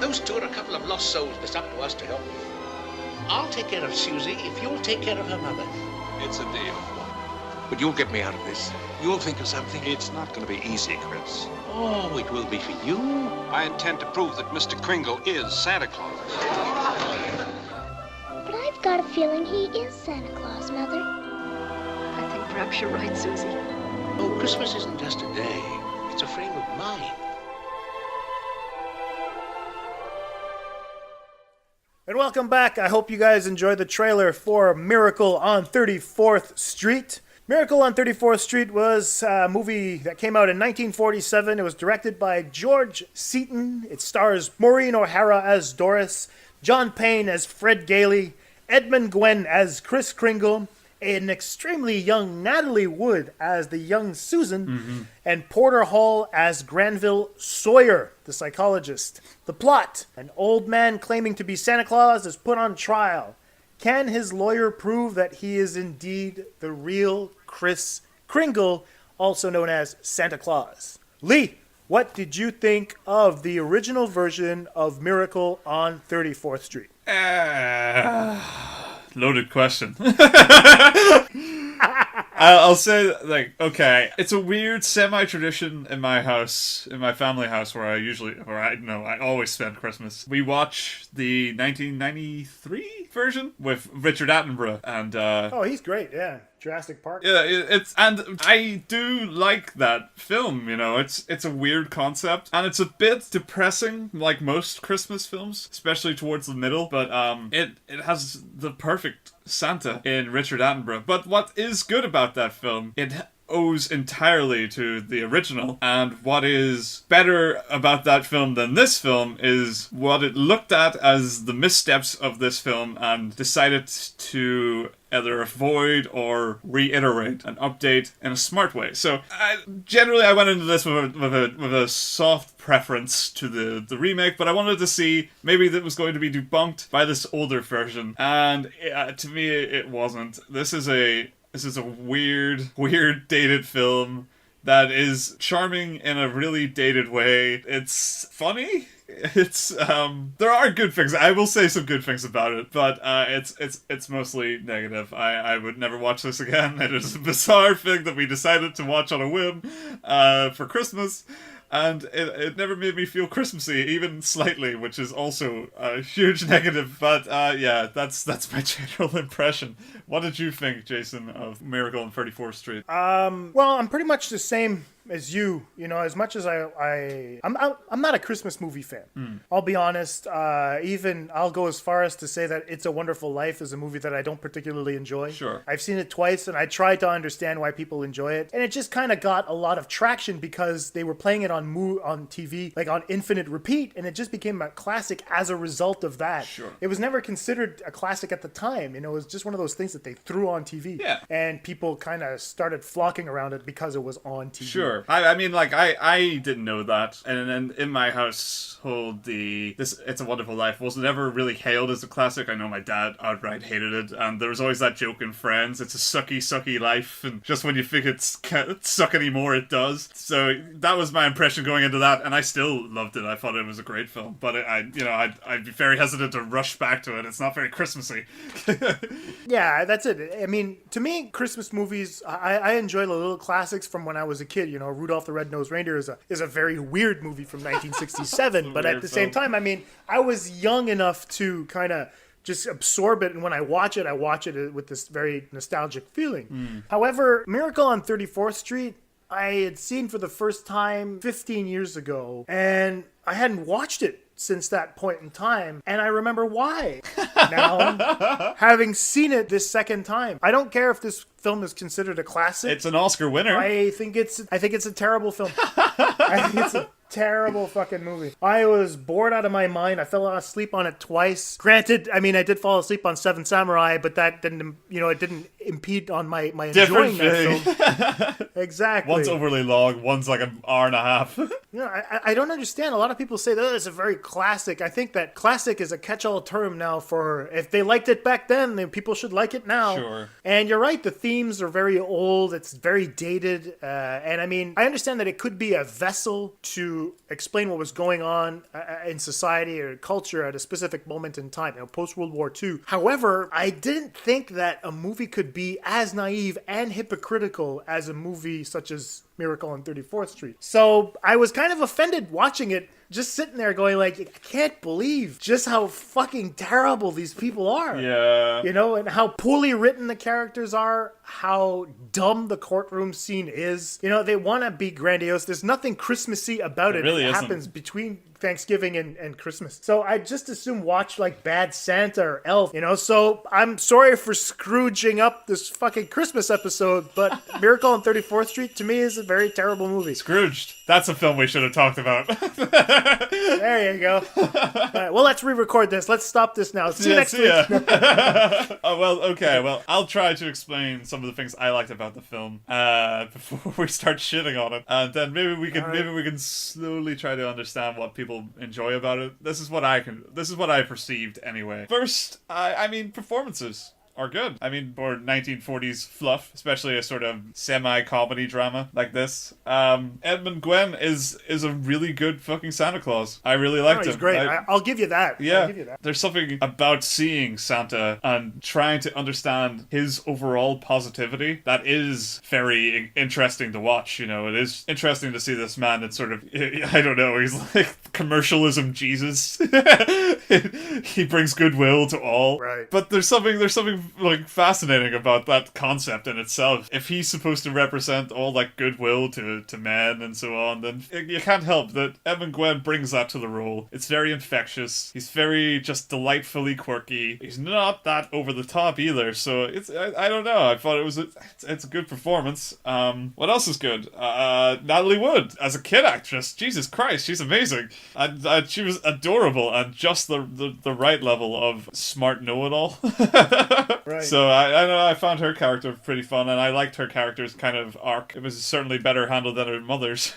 Speaker 10: Those two are a couple of lost souls. It's up to us to help them. I'll take care of Susie if you'll take care of her mother.
Speaker 11: It's a deal. But you'll get me out of this. You'll think of something. It's not going to be easy, Chris.
Speaker 10: Oh, it will be for you.
Speaker 11: I intend to prove that Mr. Kringle is Santa Claus.
Speaker 12: But I've got a feeling he is Santa Claus, Mother.
Speaker 6: I think perhaps you're right, Susie.
Speaker 10: Oh, Christmas isn't just a day. It's a frame of mind.
Speaker 1: And welcome back. I hope you guys enjoyed the trailer for Miracle on 34th Street. Miracle on 34th Street was a movie that came out in 1947. It was directed by George Seaton. It stars Maureen O'Hara as Doris, John Payne as Fred Gailey, Edmund Gwenn as Chris Kringle, an extremely young Natalie Wood as the young Susan, and Porter Hall as Granville Sawyer, the psychologist. The plot: an old man claiming to be Santa Claus is put on trial. Can his lawyer prove that he is indeed the real Kris Kringle, also known as Santa Claus? Lee, what did you think of the original version of Miracle on 34th Street?
Speaker 2: Loaded question. I'll say, like, okay, it's a weird semi-tradition in my house, in my family house, where I always spend Christmas. We watch the 1993 version with Richard Attenborough, and
Speaker 1: oh, he's great, yeah. Jurassic Park.
Speaker 2: Yeah, and I do like that film, you know. It's a weird concept, and it's a bit depressing, like most Christmas films, especially towards the middle, but it has the perfect Santa in Richard Attenborough. But what is good about that film, it owes entirely to the original, and what is better about that film than this film is what it looked at as the missteps of this film and decided to either avoid or reiterate and update in a smart way. So generally I went into this with a soft preference to the remake, but I wanted to see maybe that was going to be debunked by this older version, and to me it wasn't. This is a weird dated film that is charming in a really dated way. It's funny. It's there are good things. I will say some good things about it, but it's mostly negative. I would never watch this again. It is a bizarre thing that we decided to watch on a whim for Christmas. And it never made me feel Christmassy, even slightly, which is also a huge negative. But yeah, that's my general impression. What did you think, Jason, of Miracle on 34th Street?
Speaker 1: Well, I'm pretty much the same as you. You know, as much as I'm not a Christmas movie fan. I'll be honest. Even I'll go as far as to say that It's a Wonderful Life is a movie that I don't particularly enjoy.
Speaker 2: Sure.
Speaker 1: I've seen it twice, and I tried to understand why people enjoy it, and it just kind of got a lot of traction because they were playing it on TV, like on infinite repeat, and it just became a classic as a result of that.
Speaker 2: Sure.
Speaker 1: It was never considered a classic at the time. You know, it was just one of those things that they threw on TV.
Speaker 2: Yeah.
Speaker 1: And people kind of started flocking around it because it was on TV.
Speaker 2: Sure. I mean, like, I didn't know that. And then in my household, this It's a Wonderful Life wasn't ever really hailed as a classic. I know my dad outright hated it. And there was always that joke in Friends, it's a sucky life. And just when you think it can't suck anymore, it does. So that was my impression going into that. And I still loved it. I thought it was a great film. But I'd be very hesitant to rush back to it. It's not very Christmassy.
Speaker 1: Yeah, that's it. I mean, to me, Christmas movies, I enjoy the little classics from when I was a kid. You know, Rudolph the Red-Nosed Reindeer is a very weird movie from 1967. But at the same time, I mean, I was young enough to kind of just absorb it, and when I watch it with this very nostalgic feeling. However, Miracle on 34th Street, I had seen for the first time 15 years ago, and I hadn't watched it since that point in time, and I remember why. Now, having seen it this second time, I don't care if this film is considered a classic.
Speaker 2: It's an Oscar winner.
Speaker 1: I think it's a terrible film. I think it's a terrible fucking movie. I was bored out of my mind. I fell asleep on it twice. Granted, I mean, I did fall asleep on Seven Samurai, but that didn't, it didn't impede on my enjoying that film. Exactly.
Speaker 2: One's overly long, one's like an hour and a half.
Speaker 1: I don't understand. A lot of people say that it's a very classic. I think that classic is a catch-all term now for if they liked it back then people should like it now.
Speaker 2: Sure.
Speaker 1: And you're right, the themes are very old. It's very dated. And I mean, I understand that it could be a vessel to explain what was going on in society or culture at a specific moment in time, post-World War II. However, I didn't think that a movie could be as naive and hypocritical as a movie such as Miracle on 34th Street. So I was kind of offended watching it, just sitting there going like, I can't believe just how fucking terrible these people are.
Speaker 2: Yeah.
Speaker 1: And how poorly written the characters are, how dumb the courtroom scene is. They want to be grandiose. There's nothing Christmassy about it.
Speaker 2: Really
Speaker 1: it
Speaker 2: isn't.
Speaker 1: happens between Thanksgiving and Christmas. So I just assume watch like Bad Santa or Elf, you know? So I'm sorry for Scrooging up this fucking Christmas episode, but Miracle on 34th Street to me is a very terrible movie.
Speaker 2: Scrooged. That's a film we should have talked about.
Speaker 1: There you go. All right, well, let's re-record this. Let's stop this now. See you next week.
Speaker 2: Well, I'll try to explain some of the things I liked about the film before we start shitting on it, and then maybe we can slowly try to understand what people enjoy about it. This is what I perceived anyway. First, I mean, performances are good. I mean, for 1940s fluff, especially a sort of semi-comedy drama like this. Edmund Gwenn is a really good fucking Santa Claus. I really liked him.
Speaker 1: He's great. I'll give you that.
Speaker 2: Yeah.
Speaker 1: I'll give you that.
Speaker 2: There's something about seeing Santa and trying to understand his overall positivity that is very interesting to watch. You know, it is interesting to see this man that's sort of, I don't know, he's like commercialism Jesus. He brings goodwill to all.
Speaker 1: Right.
Speaker 2: But there's something like fascinating about that concept in itself. If he's supposed to represent all like goodwill to men and so on, then you can't help that Edmund Gwenn brings that to the role. It's very infectious. He's very just delightfully quirky. He's not that over the top either. So it's I don't know. I thought it's a good performance. What else is good? Natalie Wood as a kid actress. Jesus Christ, she's amazing. And she was adorable and just the right level of smart know-it-all.
Speaker 1: Right.
Speaker 2: So I don't know, I found her character pretty fun, and I liked her character's kind of arc. It was certainly better handled than her mother's.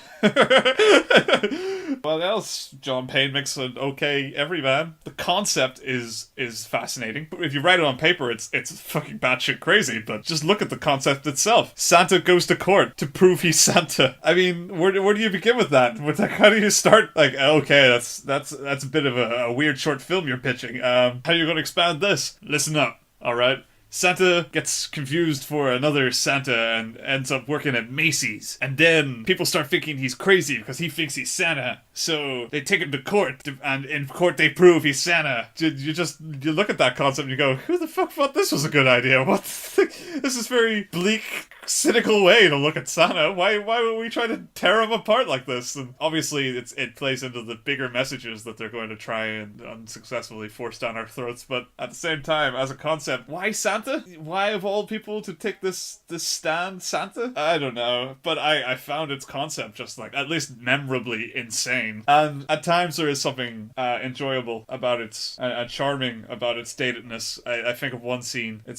Speaker 2: What else? John Payne makes an okay everyman. The concept is fascinating. If you write it on paper, it's fucking batshit crazy, but just look at the concept itself. Santa goes to court to prove he's Santa. I mean, where do you begin with that? How do you start? Like, okay, that's a bit of a weird short film you're pitching. How are you going to expand this? Listen up. All right. Santa gets confused for another Santa and ends up working at Macy's. And then people start thinking he's crazy because he thinks he's Santa. So they take him to court, and in court they prove he's Santa. You look at that concept and you go, who the fuck thought this was a good idea? This is very bleak, cynical way to look at Santa. Why would we try to tear him apart like this? And obviously it plays into the bigger messages that they're going to try and unsuccessfully force down our throats. But at the same time, as a concept, why Santa? Why of all people to take this stand, Santa? I don't know, but I found its concept just like at least memorably insane. And at times there is something enjoyable about its and charming about its datedness. I think of one scene. I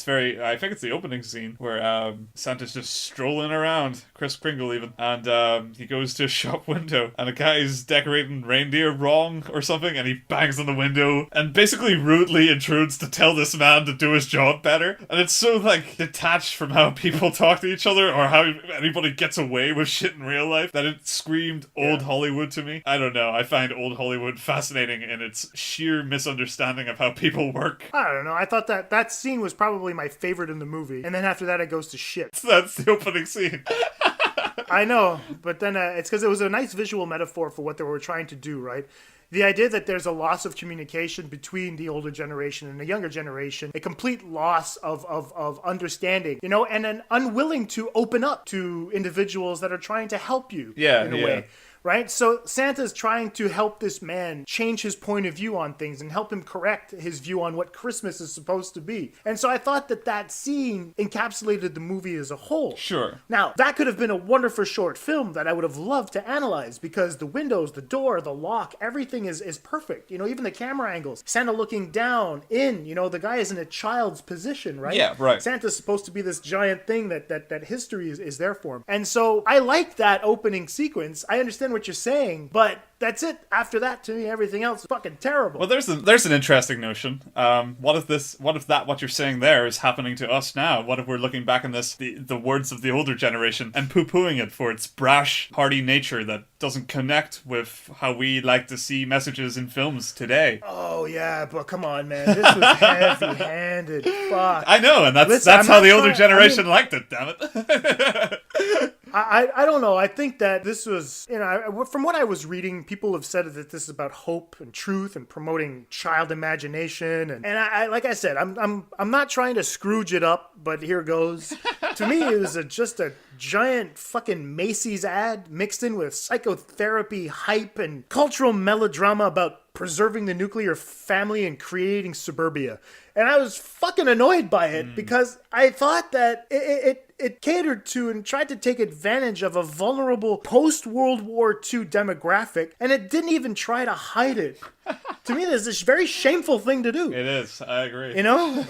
Speaker 2: think it's the opening scene where Santa's just strolling around, Kris Kringle even, and he goes to a shop window and a guy's decorating reindeer wrong or something, and he bangs on the window and basically rudely intrudes to tell this man to do his job better. And it's so like detached from how people talk to each other or how anybody gets away with shit in real life that it screamed old Hollywood to me. I don't know. I find old Hollywood fascinating in its sheer misunderstanding of how people work.
Speaker 1: I don't know. I thought that scene was probably my favorite in the movie. And then after that, it goes to shit.
Speaker 2: That's the opening scene.
Speaker 1: I know. But then it's because it was a nice visual metaphor for what they were trying to do, right? The idea that there's a loss of communication between the older generation and the younger generation, a complete loss of understanding, you know, and an unwilling to open up to individuals that are trying to help you in a way. Right? So Santa's trying to help this man change his point of view on things and help him correct his view on what Christmas is supposed to be. And so I thought that scene encapsulated the movie as a whole.
Speaker 2: Sure.
Speaker 1: Now, that could have been a wonderful short film that I would have loved to analyze because the windows, the door, the lock, everything is perfect. You know, even the camera angles. Santa looking down, in, you know, the guy is in a child's position, right?
Speaker 2: Yeah, right.
Speaker 1: Santa's supposed to be this giant thing that history is there for him. And so I like that opening sequence. I understand what you're saying, but that's it. After that, to me, everything else is fucking terrible.
Speaker 2: Well, there's an interesting notion. What if what you're saying there is happening to us now? What if we're looking back on this, the words of the older generation, and poo-pooing it for its brash, hardy nature that doesn't connect with how we like to see messages in films today?
Speaker 1: Oh yeah, but come on, man, this was heavy-handed. Fuck.
Speaker 2: I know, and that's how the older generation liked it. Damn it.
Speaker 1: I don't know. I think that this was, you know, from what I was reading, people have said that this is about hope and truth and promoting child imagination. And I like I said, I'm not trying to Scrooge it up, but here goes. to me, it was just a giant fucking Macy's ad mixed in with psychotherapy hype and cultural melodrama about preserving the nuclear family and creating suburbia. And I was fucking annoyed by it because I thought that it catered to and tried to take advantage of a vulnerable post-World War II demographic, and it didn't even try to hide it. To me, there's this very shameful thing to do.
Speaker 2: It is. I agree.
Speaker 1: You know?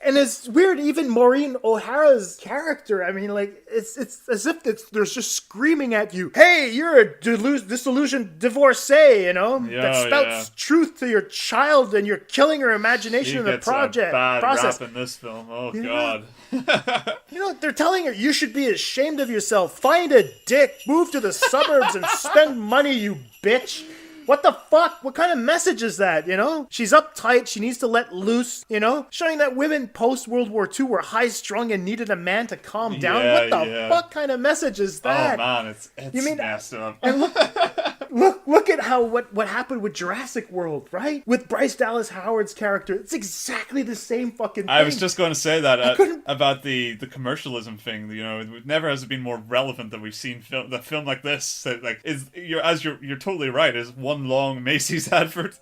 Speaker 1: And it's weird, even Maureen O'Hara's character, I mean, like, it's as if they're just screaming at you, hey, you're a disillusioned divorcee, you know, that spouts truth to your child and you're killing her imagination in the process.
Speaker 2: Rap in this film. Oh, God.
Speaker 1: You know, they're telling her, you should be ashamed of yourself. Find a dick, move to the suburbs and spend money, you bitch. What the fuck? What kind of message is that, you know? She's uptight, she needs to let loose, you know? Showing that women post-World War II were high-strung and needed a man to calm down. What the fuck kind of message is that?
Speaker 2: Oh, man, it's messed up.
Speaker 1: And look at how what happened with Jurassic World, right? With Bryce Dallas Howard's character. It's exactly the same fucking thing.
Speaker 2: I was just going to say that about the commercialism thing. You know, it never has been more relevant that we've seen the film like this. That, like, you're totally right. Is one long Macy's advert.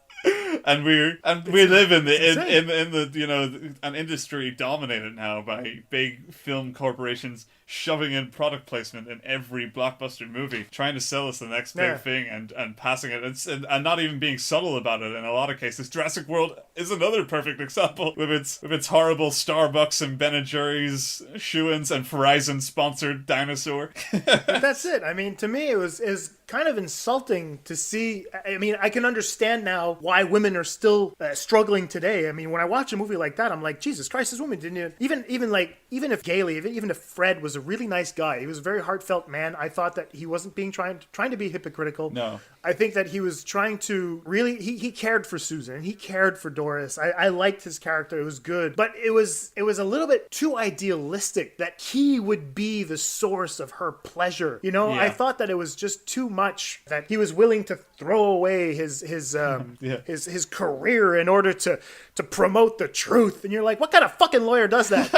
Speaker 2: And we live in the you know, an industry dominated now by big film corporations shoving in product placement in every blockbuster movie, trying to sell us the next big thing and passing it and not even being subtle about it in a lot of cases. Jurassic World is another perfect example with its horrible Starbucks and Ben & Jerry's shoo-ins and Verizon sponsored dinosaur.
Speaker 1: But that's it. I mean, to me, it was kind of insulting to see. I mean, I can understand now why women are still struggling today. I mean, when I watch a movie like that, I'm like, Jesus Christ, this woman didn't even if Gailey, even if Fred was a really nice guy, he was a very heartfelt man. I thought that he wasn't being trying to be hypocritical.
Speaker 2: No.
Speaker 1: I think that he was trying to really, he cared for Susan and he cared for Doris. I liked his character. It was good, but it was a little bit too idealistic that he would be the source of her pleasure. You know, I thought that it was just too much, that he was willing to throw away his career in order to promote the truth. And you're like, what kind of fucking lawyer does that?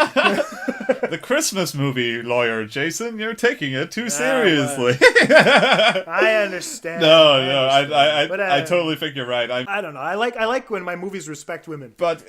Speaker 2: The Christmas movie lawyer, Jason, you're taking it too seriously.
Speaker 1: I understand.
Speaker 2: I totally think you're right.
Speaker 1: I don't know. I like when my movies respect women.
Speaker 2: But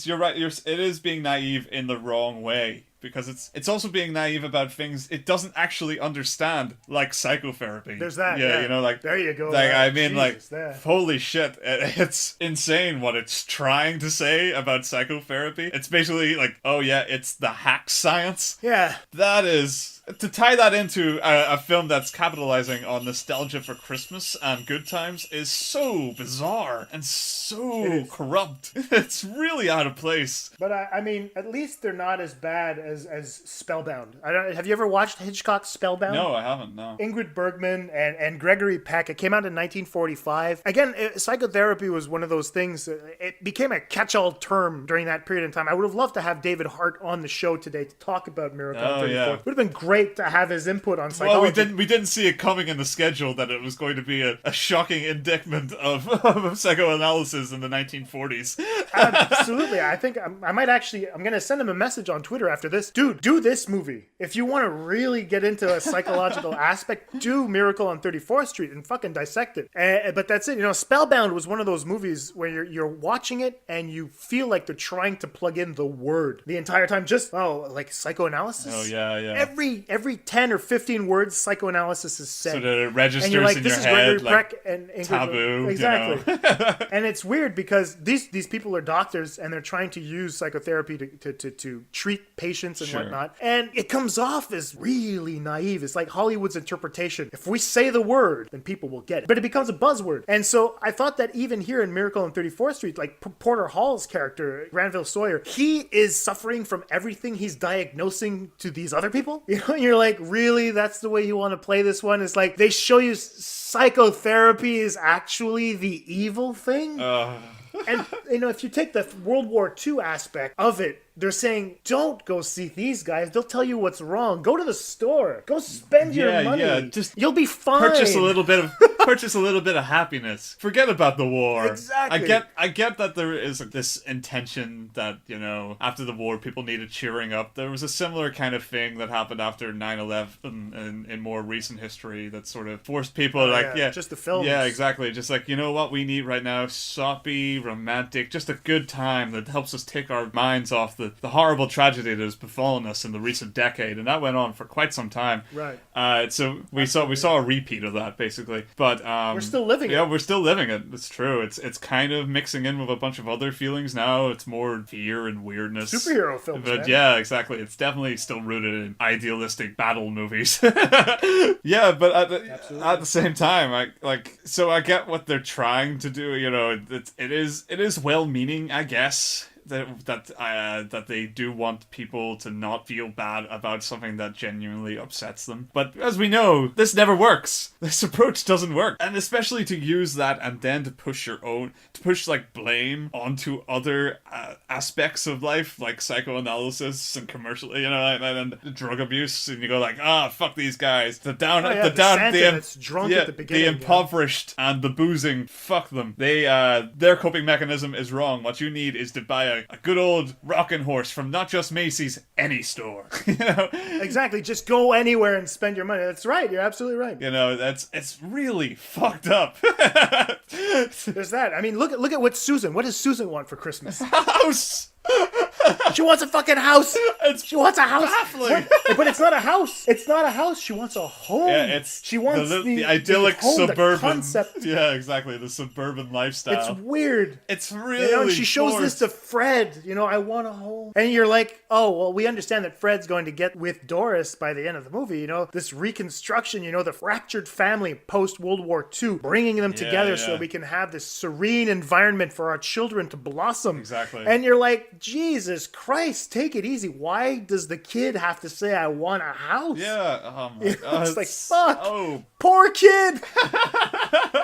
Speaker 2: you're right. It is being naive in the wrong way. Because it's also being naive about things it doesn't actually understand, like psychotherapy.
Speaker 1: There's that.
Speaker 2: Yeah, you know, like...
Speaker 1: There you go.
Speaker 2: Like, I mean, Jesus, holy shit. It's insane what it's trying to say about psychotherapy. It's basically like, oh yeah, it's the hack science.
Speaker 1: Yeah.
Speaker 2: That is... To tie that into a film that's capitalizing on nostalgia for Christmas and good times is so bizarre and so corrupt. It's really out of place.
Speaker 1: But I mean, at least they're not as bad as Spellbound. Have you ever watched Hitchcock's Spellbound?
Speaker 2: No, I haven't, no.
Speaker 1: Ingrid Bergman and Gregory Peck. It came out in 1945. Again, psychotherapy was one of those things. It became a catch-all term during that period of time. I would have loved to have David Hart on the show today to talk about Miracle on 34th.
Speaker 2: Yeah.
Speaker 1: It would have been great to have his input on psychology.
Speaker 2: Well, we didn't see it coming in the schedule that it was going to be a shocking indictment of psychoanalysis in the 1940s.
Speaker 1: Absolutely. I think I might actually, I'm going to send him a message on Twitter after this. Dude, do this movie. If you want to really get into a psychological aspect, do Miracle on 34th Street and fucking dissect it. But that's it. You know, Spellbound was one of those movies where you're watching it and you feel like they're trying to plug in the word the entire time. Just, like psychoanalysis?
Speaker 2: Oh, yeah.
Speaker 1: Every 10 or 15 words, psychoanalysis is said.
Speaker 2: So that it registers
Speaker 1: and you're like,
Speaker 2: in
Speaker 1: this
Speaker 2: your
Speaker 1: is
Speaker 2: head,
Speaker 1: Gregory Peck and Ingrid
Speaker 2: taboo.
Speaker 1: Exactly.
Speaker 2: You know?
Speaker 1: And it's weird because these people are doctors and they're trying to use psychotherapy to treat patients and whatnot. And it comes off as really naive. It's like Hollywood's interpretation. If we say the word, then people will get it. But it becomes a buzzword. And so I thought that even here in Miracle on 34th Street, like Porter Hall's character, Granville Sawyer, he is suffering from everything he's diagnosing to these other people. You know, and you're like, really? That's the way you want to play this one? It's like they show you psychotherapy is actually the evil thing. And, you know, if you take the World War II aspect of it, they're saying, don't go see these guys. They'll tell you what's wrong. Go to the store. Go spend your money.
Speaker 2: Just
Speaker 1: you'll be fine.
Speaker 2: Purchase a little bit purchase a little bit of happiness. Forget about the war.
Speaker 1: Exactly.
Speaker 2: I get that there is this intention that, you know, after the war people needed cheering up. There was a similar kind of thing that happened after 9/11 in more recent history that sort of forced people
Speaker 1: just the films.
Speaker 2: Yeah, exactly. Just like, you know what we need right now? Soppy, romantic, just a good time that helps us take our minds off the horrible tragedy that has befallen us in the recent decade, and that went on for quite some time.
Speaker 1: Right.
Speaker 2: So we saw a repeat of that basically, but
Speaker 1: we're still living it.
Speaker 2: Yeah, we're still living it. It's true. It's kind of mixing in with a bunch of other feelings now. It's more fear and weirdness.
Speaker 1: Superhero films,
Speaker 2: but
Speaker 1: man.
Speaker 2: yeah, exactly. It's definitely still rooted in idealistic battle movies. Yeah, but at the same time, I get what they're trying to do. You know, it is well-meaning, I guess. That they do want people to not feel bad about something that genuinely upsets them. But as we know, this never works. This approach doesn't work. And especially to use that and then to push like blame onto other aspects of life, like psychoanalysis and commercial, you know, and drug abuse, and you go like, fuck these guys. The
Speaker 1: that's drunk at the beginning,
Speaker 2: the impoverished and the boozing, fuck them. Their coping mechanism is wrong. What you need is to buy a good old rocking horse from not just Macy's, any store. You know?
Speaker 1: Exactly. Just go anywhere and spend your money. That's right. You're absolutely right.
Speaker 2: You know, it's really fucked up.
Speaker 1: There's that. I mean, look at what does Susan want for Christmas?
Speaker 2: House.
Speaker 1: She wants a fucking house. She wants a house.
Speaker 2: Baffling.
Speaker 1: But it's not a house. It's not a house. She wants a home.
Speaker 2: Yeah,
Speaker 1: she wants
Speaker 2: the idyllic
Speaker 1: home,
Speaker 2: suburban
Speaker 1: the concept.
Speaker 2: Yeah, exactly. The suburban lifestyle.
Speaker 1: It's weird.
Speaker 2: It's really.
Speaker 1: You know, and she shows this to Fred. You know, I want a home. And you're like, oh, well, we understand that Fred's going to get with Doris by the end of the movie. You know, this reconstruction. You know, the fractured family post World War II, bringing them together so that we can have this serene environment for our children to blossom.
Speaker 2: Exactly.
Speaker 1: And you're like, Jesus Christ, take it easy. Why does the kid have to say, I want a house?
Speaker 2: Yeah. Oh my God.
Speaker 1: It's like, fuck.
Speaker 2: Oh.
Speaker 1: Poor kid.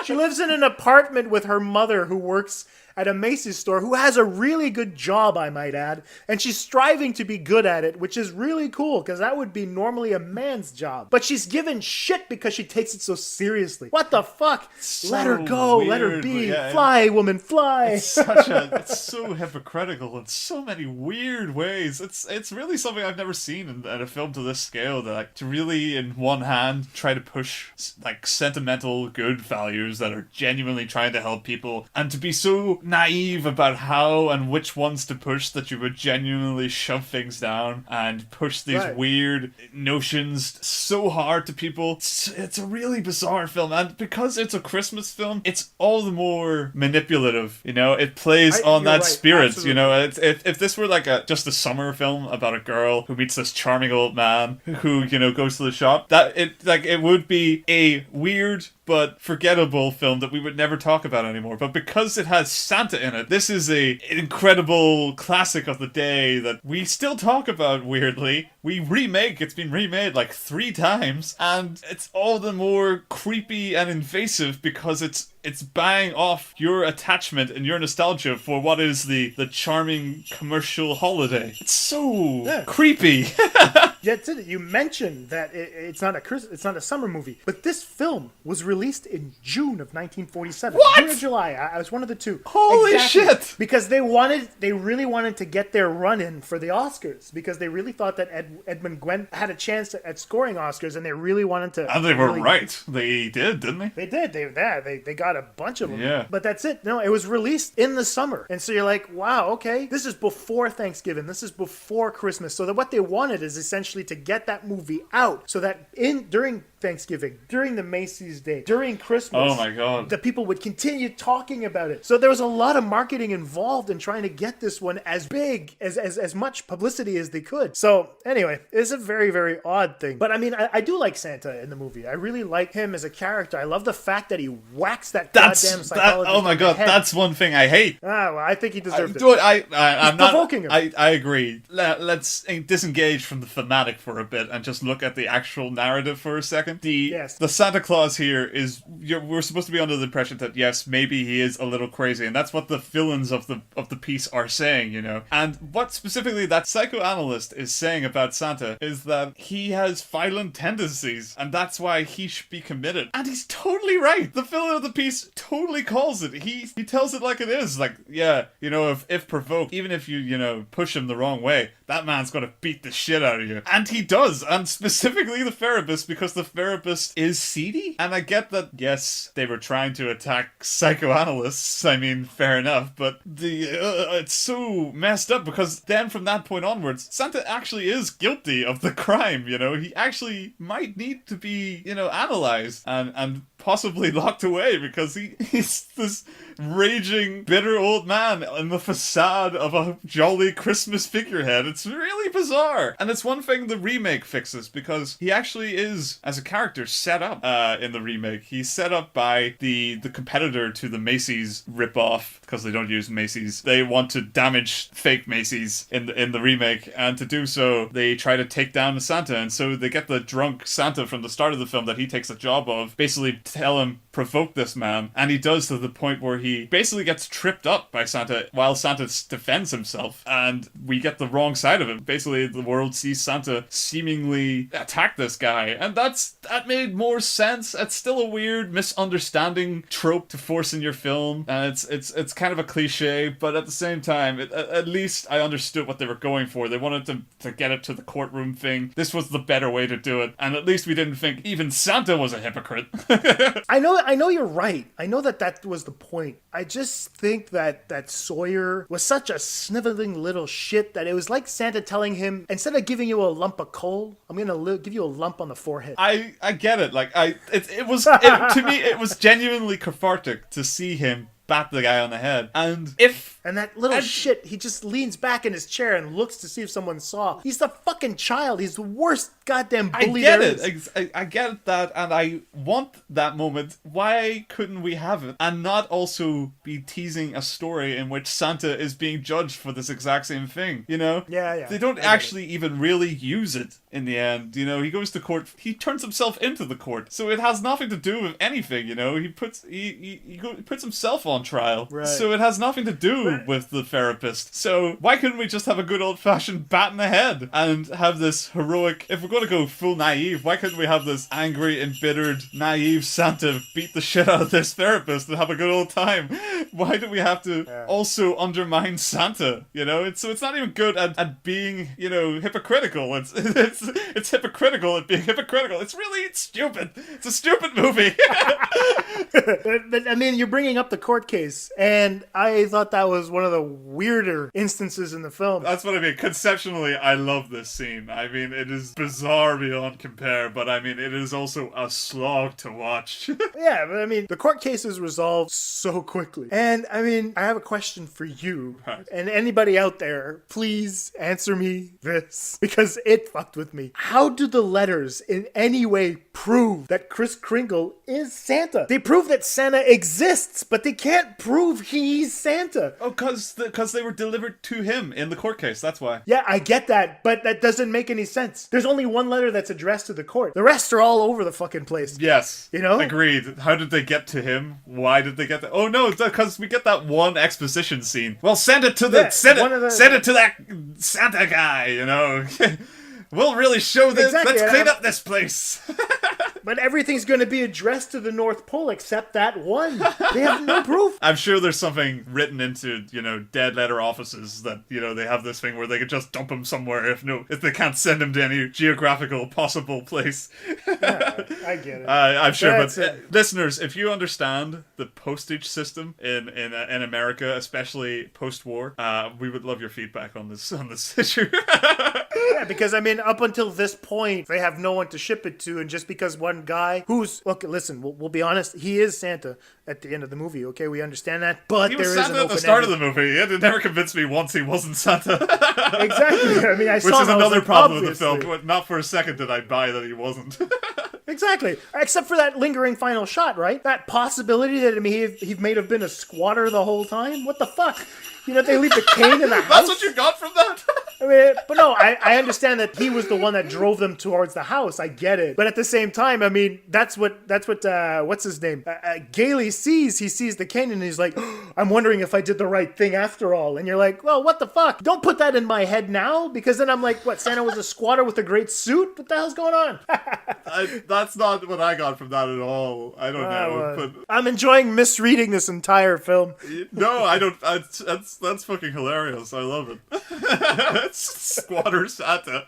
Speaker 1: She lives in an apartment with her mother who works at a Macy's store, who has a really good job, I might add, and she's striving to be good at it, which is really cool, because that would be normally a man's job. But she's given shit because she takes it so seriously. What the fuck? Let her go, let her be. Fly, woman, fly.
Speaker 2: It's so hypocritical in so many weird ways. It's really something I've never seen in a film to this scale, that like to really in one hand try to push like sentimental good values that are genuinely trying to help people, and to be so naive about how and which ones to push that you would genuinely shove things down and push these weird notions so hard to people. It's a really bizarre film, and because it's a Christmas film, it's all the more manipulative. You know, it plays on that spirit. Absolutely. You know, if this were like just a summer film about a girl who meets this charming old man who, you know, goes to the shop, it would be a weird but forgettable film that we would never talk about anymore. But because it has Santa in it, this is an incredible classic of the day that we still talk about, weirdly. It's been remade like 3 times, and it's all the more creepy and invasive because it's buying off your attachment and your nostalgia for what is the charming commercial holiday. It's so creepy.
Speaker 1: Yeah, you mentioned that it's not a summer movie, but this film was released in June of 1947.
Speaker 2: What?
Speaker 1: June or July? I was one of the two.
Speaker 2: Holy shit!
Speaker 1: Because they really wanted to get their run in for the Oscars, because they really thought that Edmund Gwenn had a chance at scoring Oscars, and they really wanted to.
Speaker 2: And they were right. They did, didn't they?
Speaker 1: They did. They got a bunch of them.
Speaker 2: Yeah.
Speaker 1: But that's it. No, it was released in the summer, and so you're like, wow, okay, this is before Thanksgiving. This is before Christmas. So that what they wanted is essentially to get that movie out, so that during Thanksgiving, during the Macy's Day, during Christmas,
Speaker 2: oh my God,
Speaker 1: the people would continue talking about it. So there was a lot of marketing involved in trying to get this one as big, as much publicity as they could. So anyway, it's a very, very odd thing. But I mean, I do like Santa in the movie. I really like him as a character. I love the fact that he whacks that goddamn psychologist.
Speaker 2: Oh my God, that's one thing I hate.
Speaker 1: Well, I think he deserved it.
Speaker 2: I'm not
Speaker 1: provoking him.
Speaker 2: I agree. Let's disengage from the thematic dramatic for a bit and just look at the actual narrative for a second, the
Speaker 1: Yes.
Speaker 2: Santa Claus here is, we're supposed to be under the impression that yes, maybe he is a little crazy, and that's what the villains of the piece are saying, you know. And what specifically that psychoanalyst is saying about Santa is that he has violent tendencies, and that's why he should be committed. And he's totally right. The villain of the piece totally calls it. He tells it like it is. Like, yeah, you know, if provoked, even if you know, push him the wrong way, that man's gonna beat the shit out of you. And he does, and specifically the therapist, because the therapist is seedy. And I get that, yes, they were trying to attack psychoanalysts, I mean, fair enough, but it's so messed up, because then from that point onwards, Santa actually is guilty of the crime, you know. He actually might need to be, you know, analyzed and possibly locked away, because he's this raging, bitter old man in the facade of a jolly Christmas figurehead. It's really bizarre. And it's one thing the remake fixes, because he actually is, as a character, set up in the remake. He's set up by the competitor to the Macy's ripoff, because they don't use Macy's. They want to damage fake Macy's in the remake, and to do so, they try to take down Santa, and so they get the drunk Santa from the start of the film that he takes a job of, basically tell him, provoke this man, and he does, to the point where he basically gets tripped up by Santa while Santa defends himself, and we get the wrong side of it. Basically, the world sees Santa seemingly attack this guy, and that made more sense. It's still a weird misunderstanding trope to force in your film, and it's kind of a cliche, but at the same time, at least I understood what they were going for. They wanted to get it to the courtroom thing. This was the better way to do it, and at least we didn't think even Santa was a hypocrite.
Speaker 1: I know you're right. I know that was the point. I just think that Sawyer was such a sniveling little shit that it was like Santa telling him, instead of giving you a lump of coal, I'm gonna give you a lump on the forehead.
Speaker 2: I get it. Like, to me, it was genuinely cathartic to see him bat the guy on the head. And
Speaker 1: that little shit, he just leans back in his chair and looks to see if someone saw. He's the fucking child. He's the worst goddamn bully there is.
Speaker 2: I get that, and I want that moment. Why couldn't we have it? And not also be teasing a story in which Santa is being judged for this exact same thing, you know?
Speaker 1: Yeah.
Speaker 2: They don't actually even really use it in the end, you know? He goes to court, he turns himself into the court, so it has nothing to do with anything, you know? He puts himself on trial,
Speaker 1: right.
Speaker 2: So it has nothing to do with the therapist. So why couldn't we just have a good old-fashioned bat in the head and have this heroic, if we're going to go full naive, why couldn't we have this angry, embittered, naive Santa beat the shit out of this therapist and have a good old time? Why do we have to also undermine Santa, you know? So it's not even good at being, you know, hypocritical. It's hypocritical at being hypocritical. It's really stupid. It's a stupid movie.
Speaker 1: But I mean, you're bringing up the court case, and I thought that was one of the weirder instances in the film.
Speaker 2: That's what I mean. Conceptually, I love this scene. I mean, it is bizarre beyond compare, but I mean, it is also a slog to watch.
Speaker 1: Yeah, but I mean, the court case is resolved so quickly. And I mean, I have a question for you.
Speaker 2: Right.
Speaker 1: And anybody out there, please answer me this, because it fucked with me. How do the letters in any way prove that Kris Kringle is Santa? They prove that Santa exists, but they can't prove he's Santa.
Speaker 2: Oh, because they were delivered to him in the court case, that's why.
Speaker 1: Yeah, I get that, but that doesn't make any sense. There's only one letter that's addressed to the court. The rest are all over the fucking place.
Speaker 2: Yes.
Speaker 1: You know?
Speaker 2: Agreed. How did they get to him? Why did they get that? Oh no, because we get that one exposition scene. Well, send it to the send it to that Santa guy, you know. We'll really show this.
Speaker 1: Exactly.
Speaker 2: Let's clean up this place.
Speaker 1: But everything's going to be addressed to the North Pole except that one. They have no proof.
Speaker 2: I'm sure there's something written into, you know, dead letter offices that, you know, they have this thing where they could just dump him somewhere if they can't send him to any geographical possible place.
Speaker 1: Yeah, I get it.
Speaker 2: I'm sure, but listeners, if you understand the postage system in America, especially post-war, we would love your feedback on this issue.
Speaker 1: Yeah, because I mean, up until this point, they have no one to ship it to, and just because one guy listen, we'll be honest, he is Santa at the end of the movie. Okay, we understand that, but
Speaker 2: he was Santa at the start of the movie. It never convinced me once he wasn't Santa.
Speaker 1: Exactly. I mean,
Speaker 2: which is another problem with the film. But not for a second did I buy that he wasn't.
Speaker 1: Exactly. Except for that lingering final shot, right? That possibility that he may have been a squatter the whole time. What the fuck? You know, they leave the cane in the house.
Speaker 2: That's what you got from that?
Speaker 1: I mean, but no, I understand that he was the one that drove them towards the house. I get it. But at the same time, I mean, that's what what's his name? Gailey sees. He sees the canyon and he's like, I'm wondering if I did the right thing after all. And you're like, well, what the fuck? Don't put that in my head now, because then I'm like, what, Santa was a squatter with a great suit? What the hell's going on?
Speaker 2: That's not what I got from that at all. I don't know. But
Speaker 1: I'm enjoying misreading this entire film.
Speaker 2: no, I don't. That's fucking hilarious. I love it. Squatter Santa.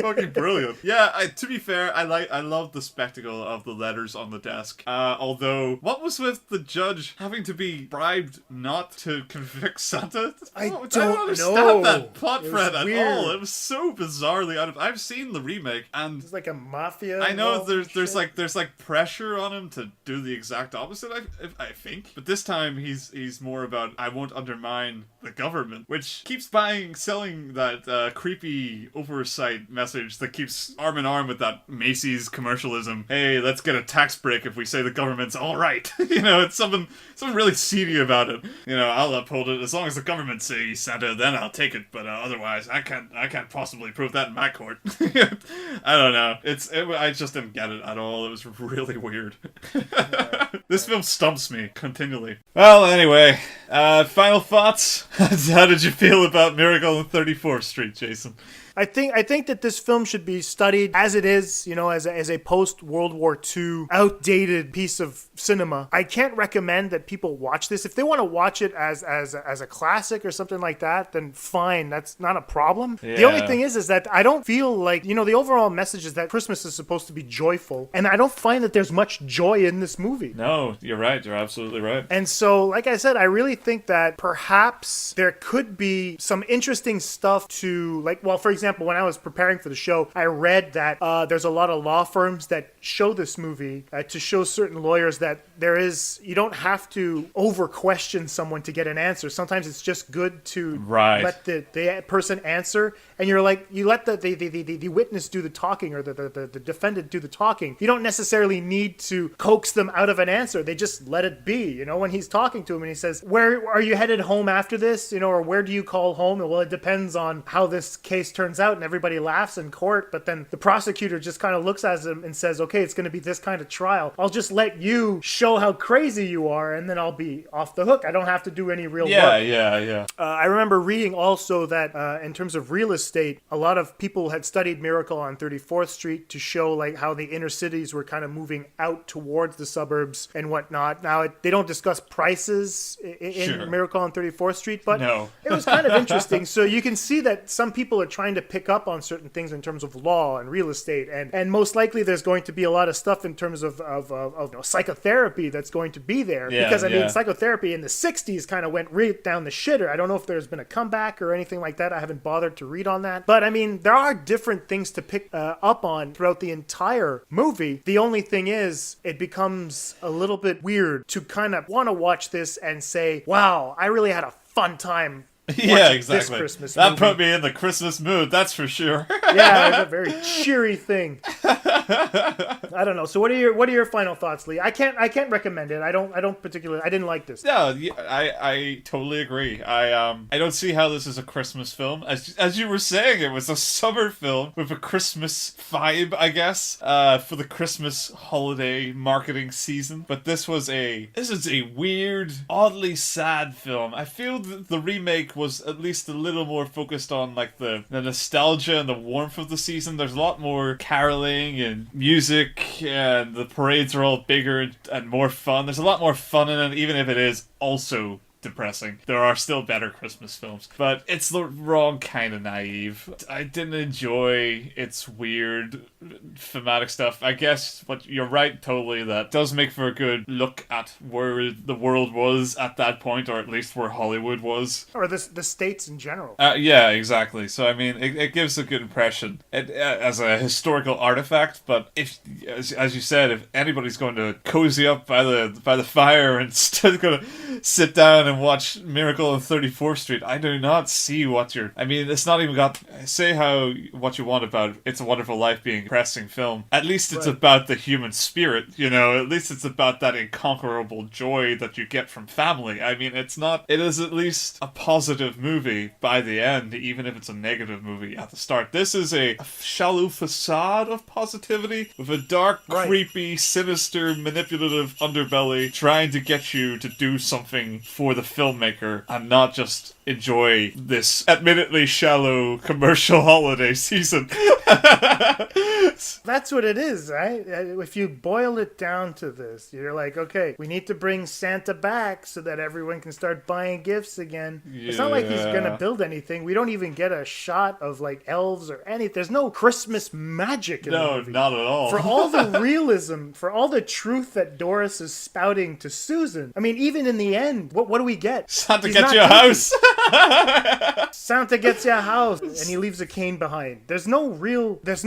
Speaker 2: Fucking brilliant. Yeah, to be fair, I love the spectacle of the letters on the desk. Although, what was with the judge having to be bribed not to convict Santa?
Speaker 1: I don't
Speaker 2: understand that plot
Speaker 1: It was
Speaker 2: thread at
Speaker 1: weird.
Speaker 2: all. It was so bizarrely out of. I've seen the remake, and
Speaker 1: It's like a mafia.
Speaker 2: I know
Speaker 1: involved
Speaker 2: there's like pressure on him to do the exact opposite. I think, but this time he's more about I won't undermine the government, which keeps selling that creepy oversight message that keeps arm in arm with that Macy's commercialism. Hey, let's get a tax break if we say the government's all right. It's something really seedy about it. I'll uphold it as long as the government say Santa, then I'll take it. But otherwise, I can't possibly prove that in my court. I don't know. I just didn't get it at all. It was really weird. This film stumps me continually. Well, anyway, final thoughts. How did you feel about Miracle on 34th Street, Jason?
Speaker 1: I think that this film should be studied as it is, as a post World War II outdated piece of cinema. I can't recommend that people watch this. If they want to watch it as a classic or something like that, then fine, that's not a problem.
Speaker 2: Yeah.
Speaker 1: The only thing is that I don't feel like, the overall message is that Christmas is supposed to be joyful, and I don't find that there's much joy in this movie.
Speaker 2: No, you're right. You're absolutely right.
Speaker 1: And so, like I said, I really think that perhaps there could be some interesting stuff to, for example, when I was preparing for the show, I read that there's a lot of law firms that show this movie to show certain lawyers that you don't have to over question someone to get an answer. Sometimes it's just good to let the person answer, and you let the witness do the talking, or the defendant do the talking. You don't necessarily need to coax them out of an answer. They just let it be. When he's talking to him and he says, "Where are you headed home after this?" Or "Where do you call home?" And, well, it depends on how this case turns out, and everybody laughs in court. But then the prosecutor just kind of looks at him and says, "Okay, it's going to be this kind of trial. I'll just let you show how crazy you are, and then I'll be off the hook. I don't have to do any real work."
Speaker 2: Yeah.
Speaker 1: I remember reading also that in terms of real estate, a lot of people had studied Miracle on 34th Street to show how the inner cities were kind of moving out towards the suburbs and whatnot. Now, they don't discuss prices in Miracle on 34th Street, but it was kind of interesting. So you can see that some people are trying to pick up on certain things in terms of law and real estate, and most likely there's going to be a lot of stuff in terms of psychotherapy that's going to be there. Because I mean, psychotherapy in the 60s kind of went right down the shitter. I don't know if there's been a comeback or anything like that. I haven't bothered to read on that. But I mean, there are different things to pick up on throughout the entire movie. The only thing is, it becomes a little bit weird to kind of want to watch this and say, wow, I really had a fun time.
Speaker 2: Yeah, exactly.
Speaker 1: This Christmas
Speaker 2: that
Speaker 1: movie.
Speaker 2: put me in the Christmas mood, that's for sure.
Speaker 1: Yeah, it's a very cheery thing. I don't know. So what are your final thoughts, Lee? I can't recommend it. I didn't like this.
Speaker 2: Yeah, I totally agree. I don't see how this is a Christmas film. As you were saying, it was a summer film with a Christmas vibe, I guess, for the Christmas holiday marketing season. But this is a weird, oddly sad film. I feel that the remake was at least a little more focused on the nostalgia and the warmth of the season. There's a lot more caroling and music, and the parades are all bigger and more fun. There's a lot more fun in it, even if it is also depressing. There are still better Christmas films, but it's the wrong kind of naive. I didn't enjoy its weird thematic stuff. I guess, but you're right totally, that does make for a good look at where the world was at that point, or at least where Hollywood was.
Speaker 1: Or the States in general.
Speaker 2: Yeah, exactly. So I mean, it gives a good impression as a historical artifact, but if, as you said, if anybody's going to cozy up by the fire and still going to sit down and and watch Miracle on 34th Street, I do not see what you're... I mean, it's not even got... Say what you want about It's a Wonderful Life being a depressing film. At least it's about the human spirit, you know? At least it's about that inconquerable joy that you get from family. I mean, it's not... It is at least a positive movie by the end, even if it's a negative movie at the start. This is a shallow facade of positivity with a dark, creepy, sinister, manipulative underbelly trying to get you to do something for the filmmaker and not just enjoy this admittedly shallow commercial holiday season.
Speaker 1: That's what it is, right? If you boil it down to this, you're like, okay, we need to bring Santa back so that everyone can start buying gifts again. Yeah. It's not like he's gonna build anything. We don't even get a shot of like elves or anything. There's no Christmas magic in the movie.
Speaker 2: No, not at all.
Speaker 1: For all the realism, for all the truth that Doris is spouting to Susan. I mean, even in the end, what do we get?
Speaker 2: Santa gets you a house.
Speaker 1: Santa gets you a house and he leaves a cane behind. There's no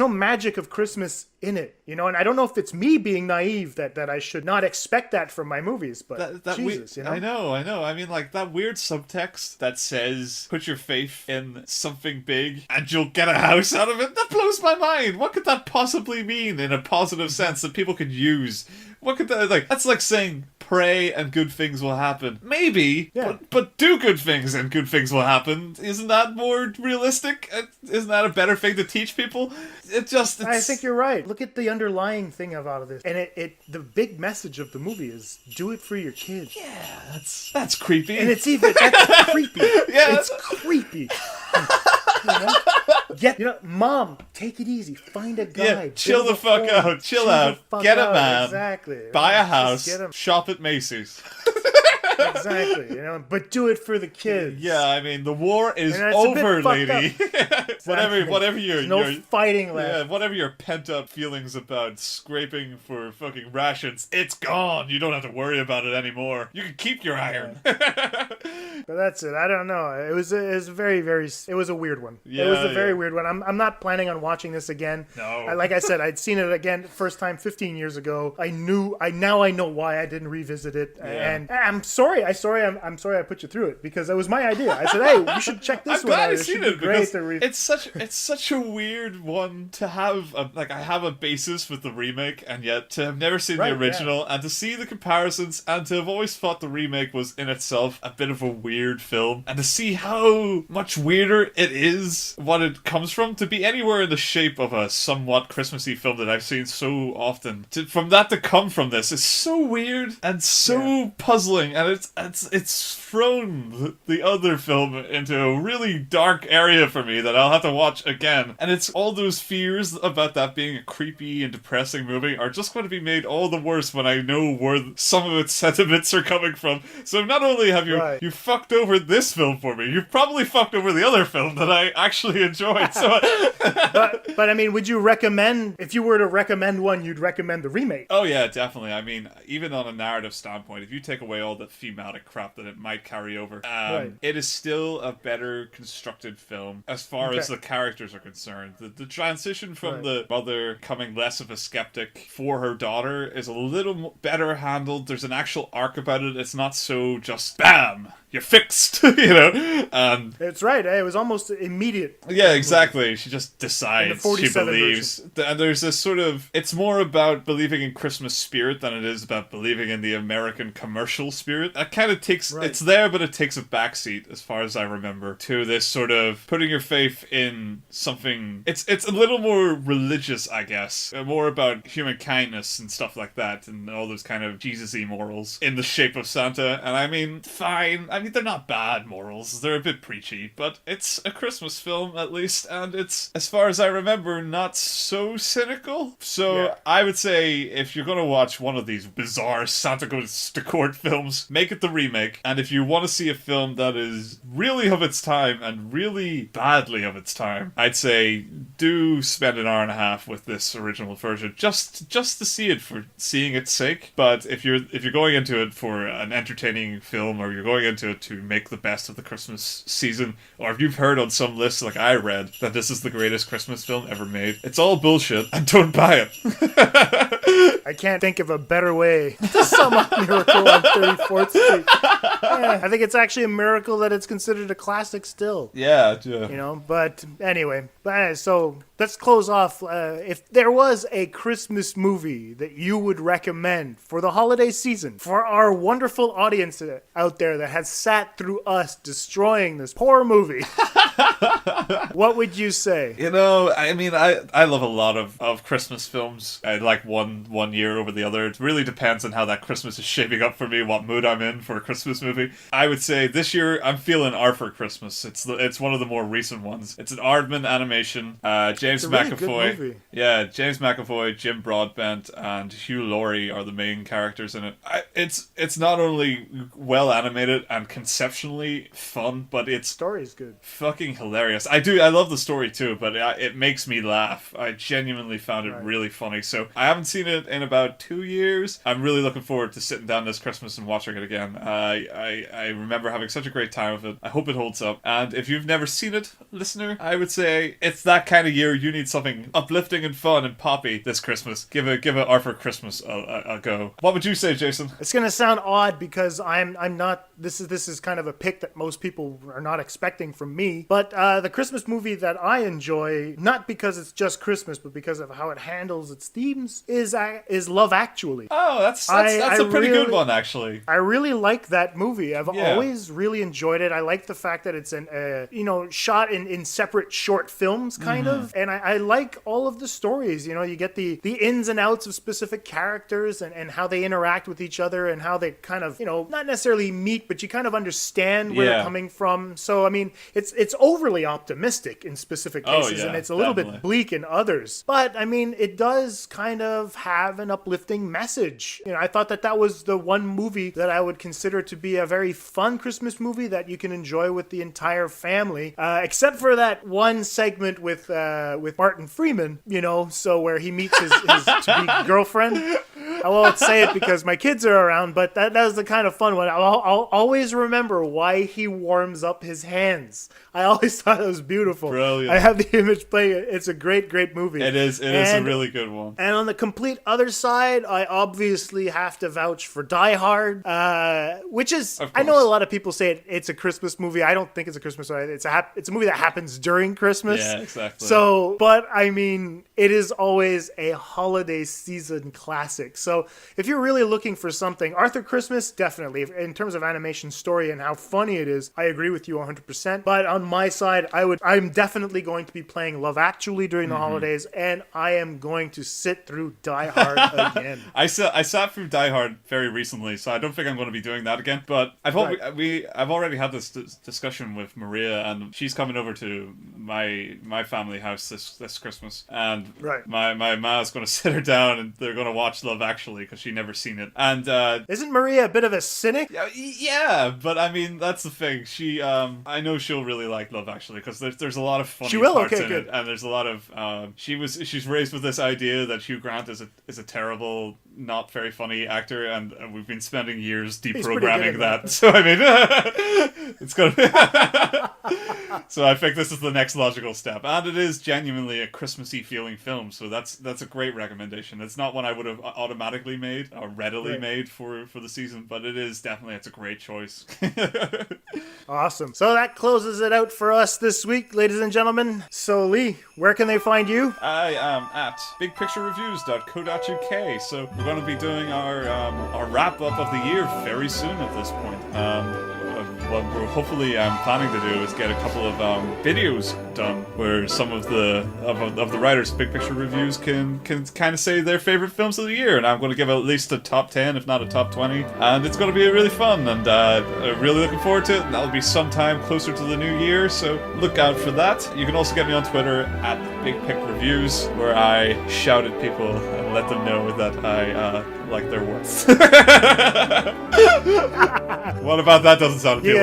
Speaker 1: magic of Christmas in it, you know, and I don't know if it's me being naive that I should not expect that from my movies, but Jesus, you know?
Speaker 2: I know. I mean, like, that weird subtext that says, put your faith in something big and you'll get a house out of it, that blows my mind. What could that possibly mean in a positive sense that people could use? What could that, like, that's like saying, pray and good things will happen. Maybe, but do good things and good things will happen. Isn't that more realistic? Isn't that a better thing to teach people? I
Speaker 1: think you're right. Look at the underlying thing of all of this. And the big message of the movie is do it for your kids.
Speaker 2: Yeah, that's creepy.
Speaker 1: And that's creepy. Yeah. It's creepy. Mom, take it easy. Find a guy.
Speaker 2: Yeah, chill the fuck out. Chill out. Get a man.
Speaker 1: Exactly.
Speaker 2: Buy a house. Shop at Macy's.
Speaker 1: Exactly, you know, but do it for the kids.
Speaker 2: Yeah, I mean, the war is over, lady. Whatever your
Speaker 1: fighting left.
Speaker 2: Yeah, whatever your pent up feelings about scraping for fucking rations, it's gone. You don't have to worry about it anymore. You can keep your iron.
Speaker 1: But that's it. I don't know. It was a very, very. It was a weird one.
Speaker 2: Yeah,
Speaker 1: it was a very weird one. I'm not planning on watching this again.
Speaker 2: No.
Speaker 1: Like I said, I'd seen it again first time 15 years ago. I know why I didn't revisit it, and I'm sorry. I'm sorry I put you through it because it was my idea. I said, hey, you should check this one out.
Speaker 2: I'm glad I've seen it because it's such a weird one to have. I have a basis with the remake, and yet to have never seen the original and to see the comparisons and to have always thought the remake was in itself a bit of a weird film, and to see how much weirder it is what it comes from, to be anywhere in the shape of a somewhat Christmassy film that I've seen so often, from that to come from this is so weird and so puzzling, and it's thrown the other film into a really dark area for me that I'll have to watch again. And it's all those fears about that being a creepy and depressing movie are just going to be made all the worse when I know where some of its sentiments are coming from. So not only have you fucked over this film for me, you've probably fucked over the other film that I actually enjoyed. So,
Speaker 1: but I mean, would you recommend, if you were to recommend one, you'd recommend the remake?
Speaker 2: Oh yeah, definitely. I mean, even on a narrative standpoint, if you take away all the thematic crap that it might carry over, it is still a better constructed film as far as the characters are concerned. The transition from the mother becoming less of a skeptic for her daughter is a little better handled. There's an actual arc about it. It's not so just BAM! You're fixed, you know?
Speaker 1: It's right. It was almost immediate.
Speaker 2: Yeah, exactly. She just decides, she believes. And there's this sort of, it's more about believing in Christmas spirit than it is about believing in the American commercial spirit. That kind of takes, it's there, but it takes a backseat, as far as I remember, to this sort of putting your faith in something. It's a little more religious, I guess. More about human kindness and stuff like that, and all those kind of Jesus-y morals in the shape of Santa. And I mean, fine. I mean, they're not bad morals. They're a bit preachy, but it's a Christmas film, at least, and it's, as far as I remember, not so cynical. So I would say, if you're going to watch one of these bizarre Santa Goes to Court films, make it the remake. And if you want to see a film that is really of its time and really badly of its time, I'd say do spend an hour and a half with this original version, just to see it for seeing its sake. But if you're going into it for an entertaining film, or you're going into it to make the best of the Christmas season, or if you've heard on some lists like I read that this is the greatest Christmas film ever made, it's all bullshit, and don't buy it.
Speaker 1: I can't think of a better way to sum up Miracle on 34th Street. Yeah, I think it's actually a miracle that it's considered a classic still.
Speaker 2: Yeah.
Speaker 1: You know, but anyway, so let's close off. If there was a Christmas movie that you would recommend for the holiday season, for our wonderful audience out there that has sat through us destroying this poor movie, what would you say?
Speaker 2: You know, I mean, I love a lot of Christmas films. I like one year over the other. It really depends on how that Christmas is shaping up for me, what mood I'm in for a Christmas movie. I would say this year I'm feeling Arthur Christmas. It's one of the more recent ones. It's an Aardman animation. James McAvoy. Yeah, James McAvoy, Jim Broadbent, and Hugh Laurie are the main characters in it. It's not only well animated and conceptually fun, but its
Speaker 1: story is good.
Speaker 2: Fucking hilarious. I love the story too, but it makes me laugh. I genuinely found it really funny. So I haven't seen it in about 2 years. I'm really looking forward to sitting down this Christmas and watching it again. I remember having such a great time with it. I hope it holds up. And if you've never seen it, listener, I would say it's that kind of year you need something uplifting and fun and poppy this Christmas. Give it Arthur Christmas a go. What would you say, Jason?
Speaker 1: It's gonna sound odd because I'm not. This is kind of a pick that most people are not expecting from me. But the Christmas movie that I enjoy, not because it's just Christmas, but because of how it handles its themes, is Love Actually.
Speaker 2: Oh, that's a pretty good one, actually.
Speaker 1: I really like that movie. I've always really enjoyed it. I like the fact that it's shot in separate short films, kind of. And I like all of the stories. You know, you get the ins and outs of specific characters and how they interact with each other and how they kind of, not necessarily meet, but you kind of understand where they're coming from. So, I mean, it's overly optimistic in specific cases, and it's a little bit bleak in others. But, I mean, it does kind of have an uplifting message. I thought that was the one movie that I would consider to be a very fun Christmas movie that you can enjoy with the entire family, except for that one segment with Martin Freeman, so where he meets his to-be girlfriend. I won't say it because my kids are around, but that was the kind of fun one. I'll always remember why he warms up his hands. I always thought it was beautiful.
Speaker 2: Brilliant.
Speaker 1: I have the image playing. It's a great, great movie.
Speaker 2: It is a really good one.
Speaker 1: And on the complete other side, I obviously have to vouch for Die Hard, which is, I know a lot of people say it's a Christmas movie. I don't think it's a Christmas movie. It's a movie that happens during Christmas.
Speaker 2: Yeah, exactly.
Speaker 1: So, but I mean, it is always a holiday season classic. So if you're really looking for something, Arthur Christmas, definitely. In terms of animation story and how funny it is, I agree with you 100%. But on my side, I'm definitely going to be playing Love Actually during the holidays, and I am going to sit through Die Hard again.
Speaker 2: I sat through Die Hard very recently, so I don't think I'm going to be doing that again. But I've already had this discussion with Maria, and she's coming over to my family house this Christmas, and my ma's going to sit her down and they're going to watch Love Actually because she never seen it. And
Speaker 1: isn't Maria a bit of a cynic?
Speaker 2: Yeah, but I mean that's the thing. She I know she'll really like Love Actually because there's a lot of funny parts in it, and there's a lot of she's raised with this idea that Hugh Grant is a terrible, not very funny actor, and we've been spending years deprogramming that. So I mean, it's gonna be so I think this is the next logical step, and it is genuinely a Christmassy feeling film. So that's a great recommendation. It's not one I would have automatically made or readily made for the season, but it's a great choice.
Speaker 1: Awesome. So that closes it out for us this week, ladies and gentlemen. So Lee, where can they find you?
Speaker 2: I am at bigpicturereviews.co.uk. So we're going to be doing our wrap up of the year very soon at this point. What we're hopefully planning to do is get a couple of videos done where some of the writers of Big Picture Reviews can kind of say their favorite films of the year, and I'm going to give at least a top 10, if not a top 20, and it's going to be really fun, and I'm really looking forward to it. And that'll be sometime closer to the new year, so look out for that. You can also get me on Twitter at Big Pic Reviews, where I shout at people and let them know that I like their work. What about that? Doesn't sound appealing.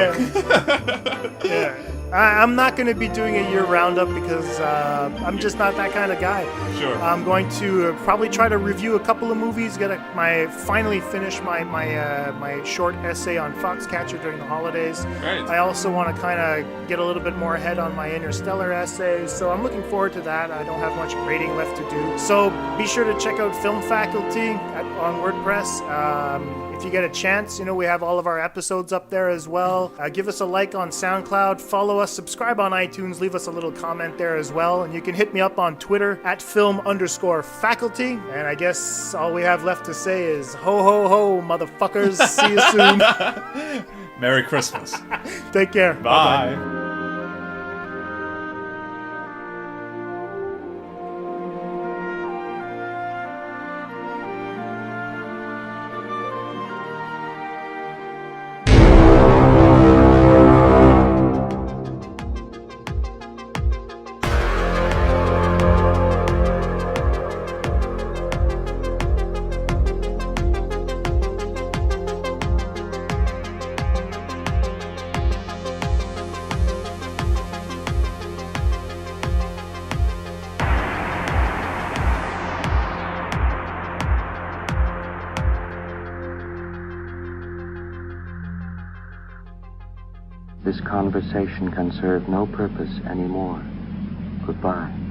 Speaker 1: Yeah. I'm not going to be doing a year roundup because I'm just not that kind of guy.
Speaker 2: Sure.
Speaker 1: I'm going to probably try to review a couple of movies, finally finish my short essay on Foxcatcher during the holidays.
Speaker 2: Great.
Speaker 1: I also want to kind of get a little bit more ahead on my Interstellar essays, so I'm looking forward to that. I don't have much grading left to do. So be sure to check out Film Faculty on WordPress. If you get a chance, we have all of our episodes up there as well. Give us a like on SoundCloud, follow us, subscribe on iTunes, leave us a little comment there as well. And you can hit me up on Twitter at film_faculty. And I guess all we have left to say is ho ho ho, motherfuckers. See you soon.
Speaker 2: Merry Christmas.
Speaker 1: Take care.
Speaker 2: Bye.
Speaker 1: Bye-bye.
Speaker 13: This conversation can serve no purpose anymore. Goodbye.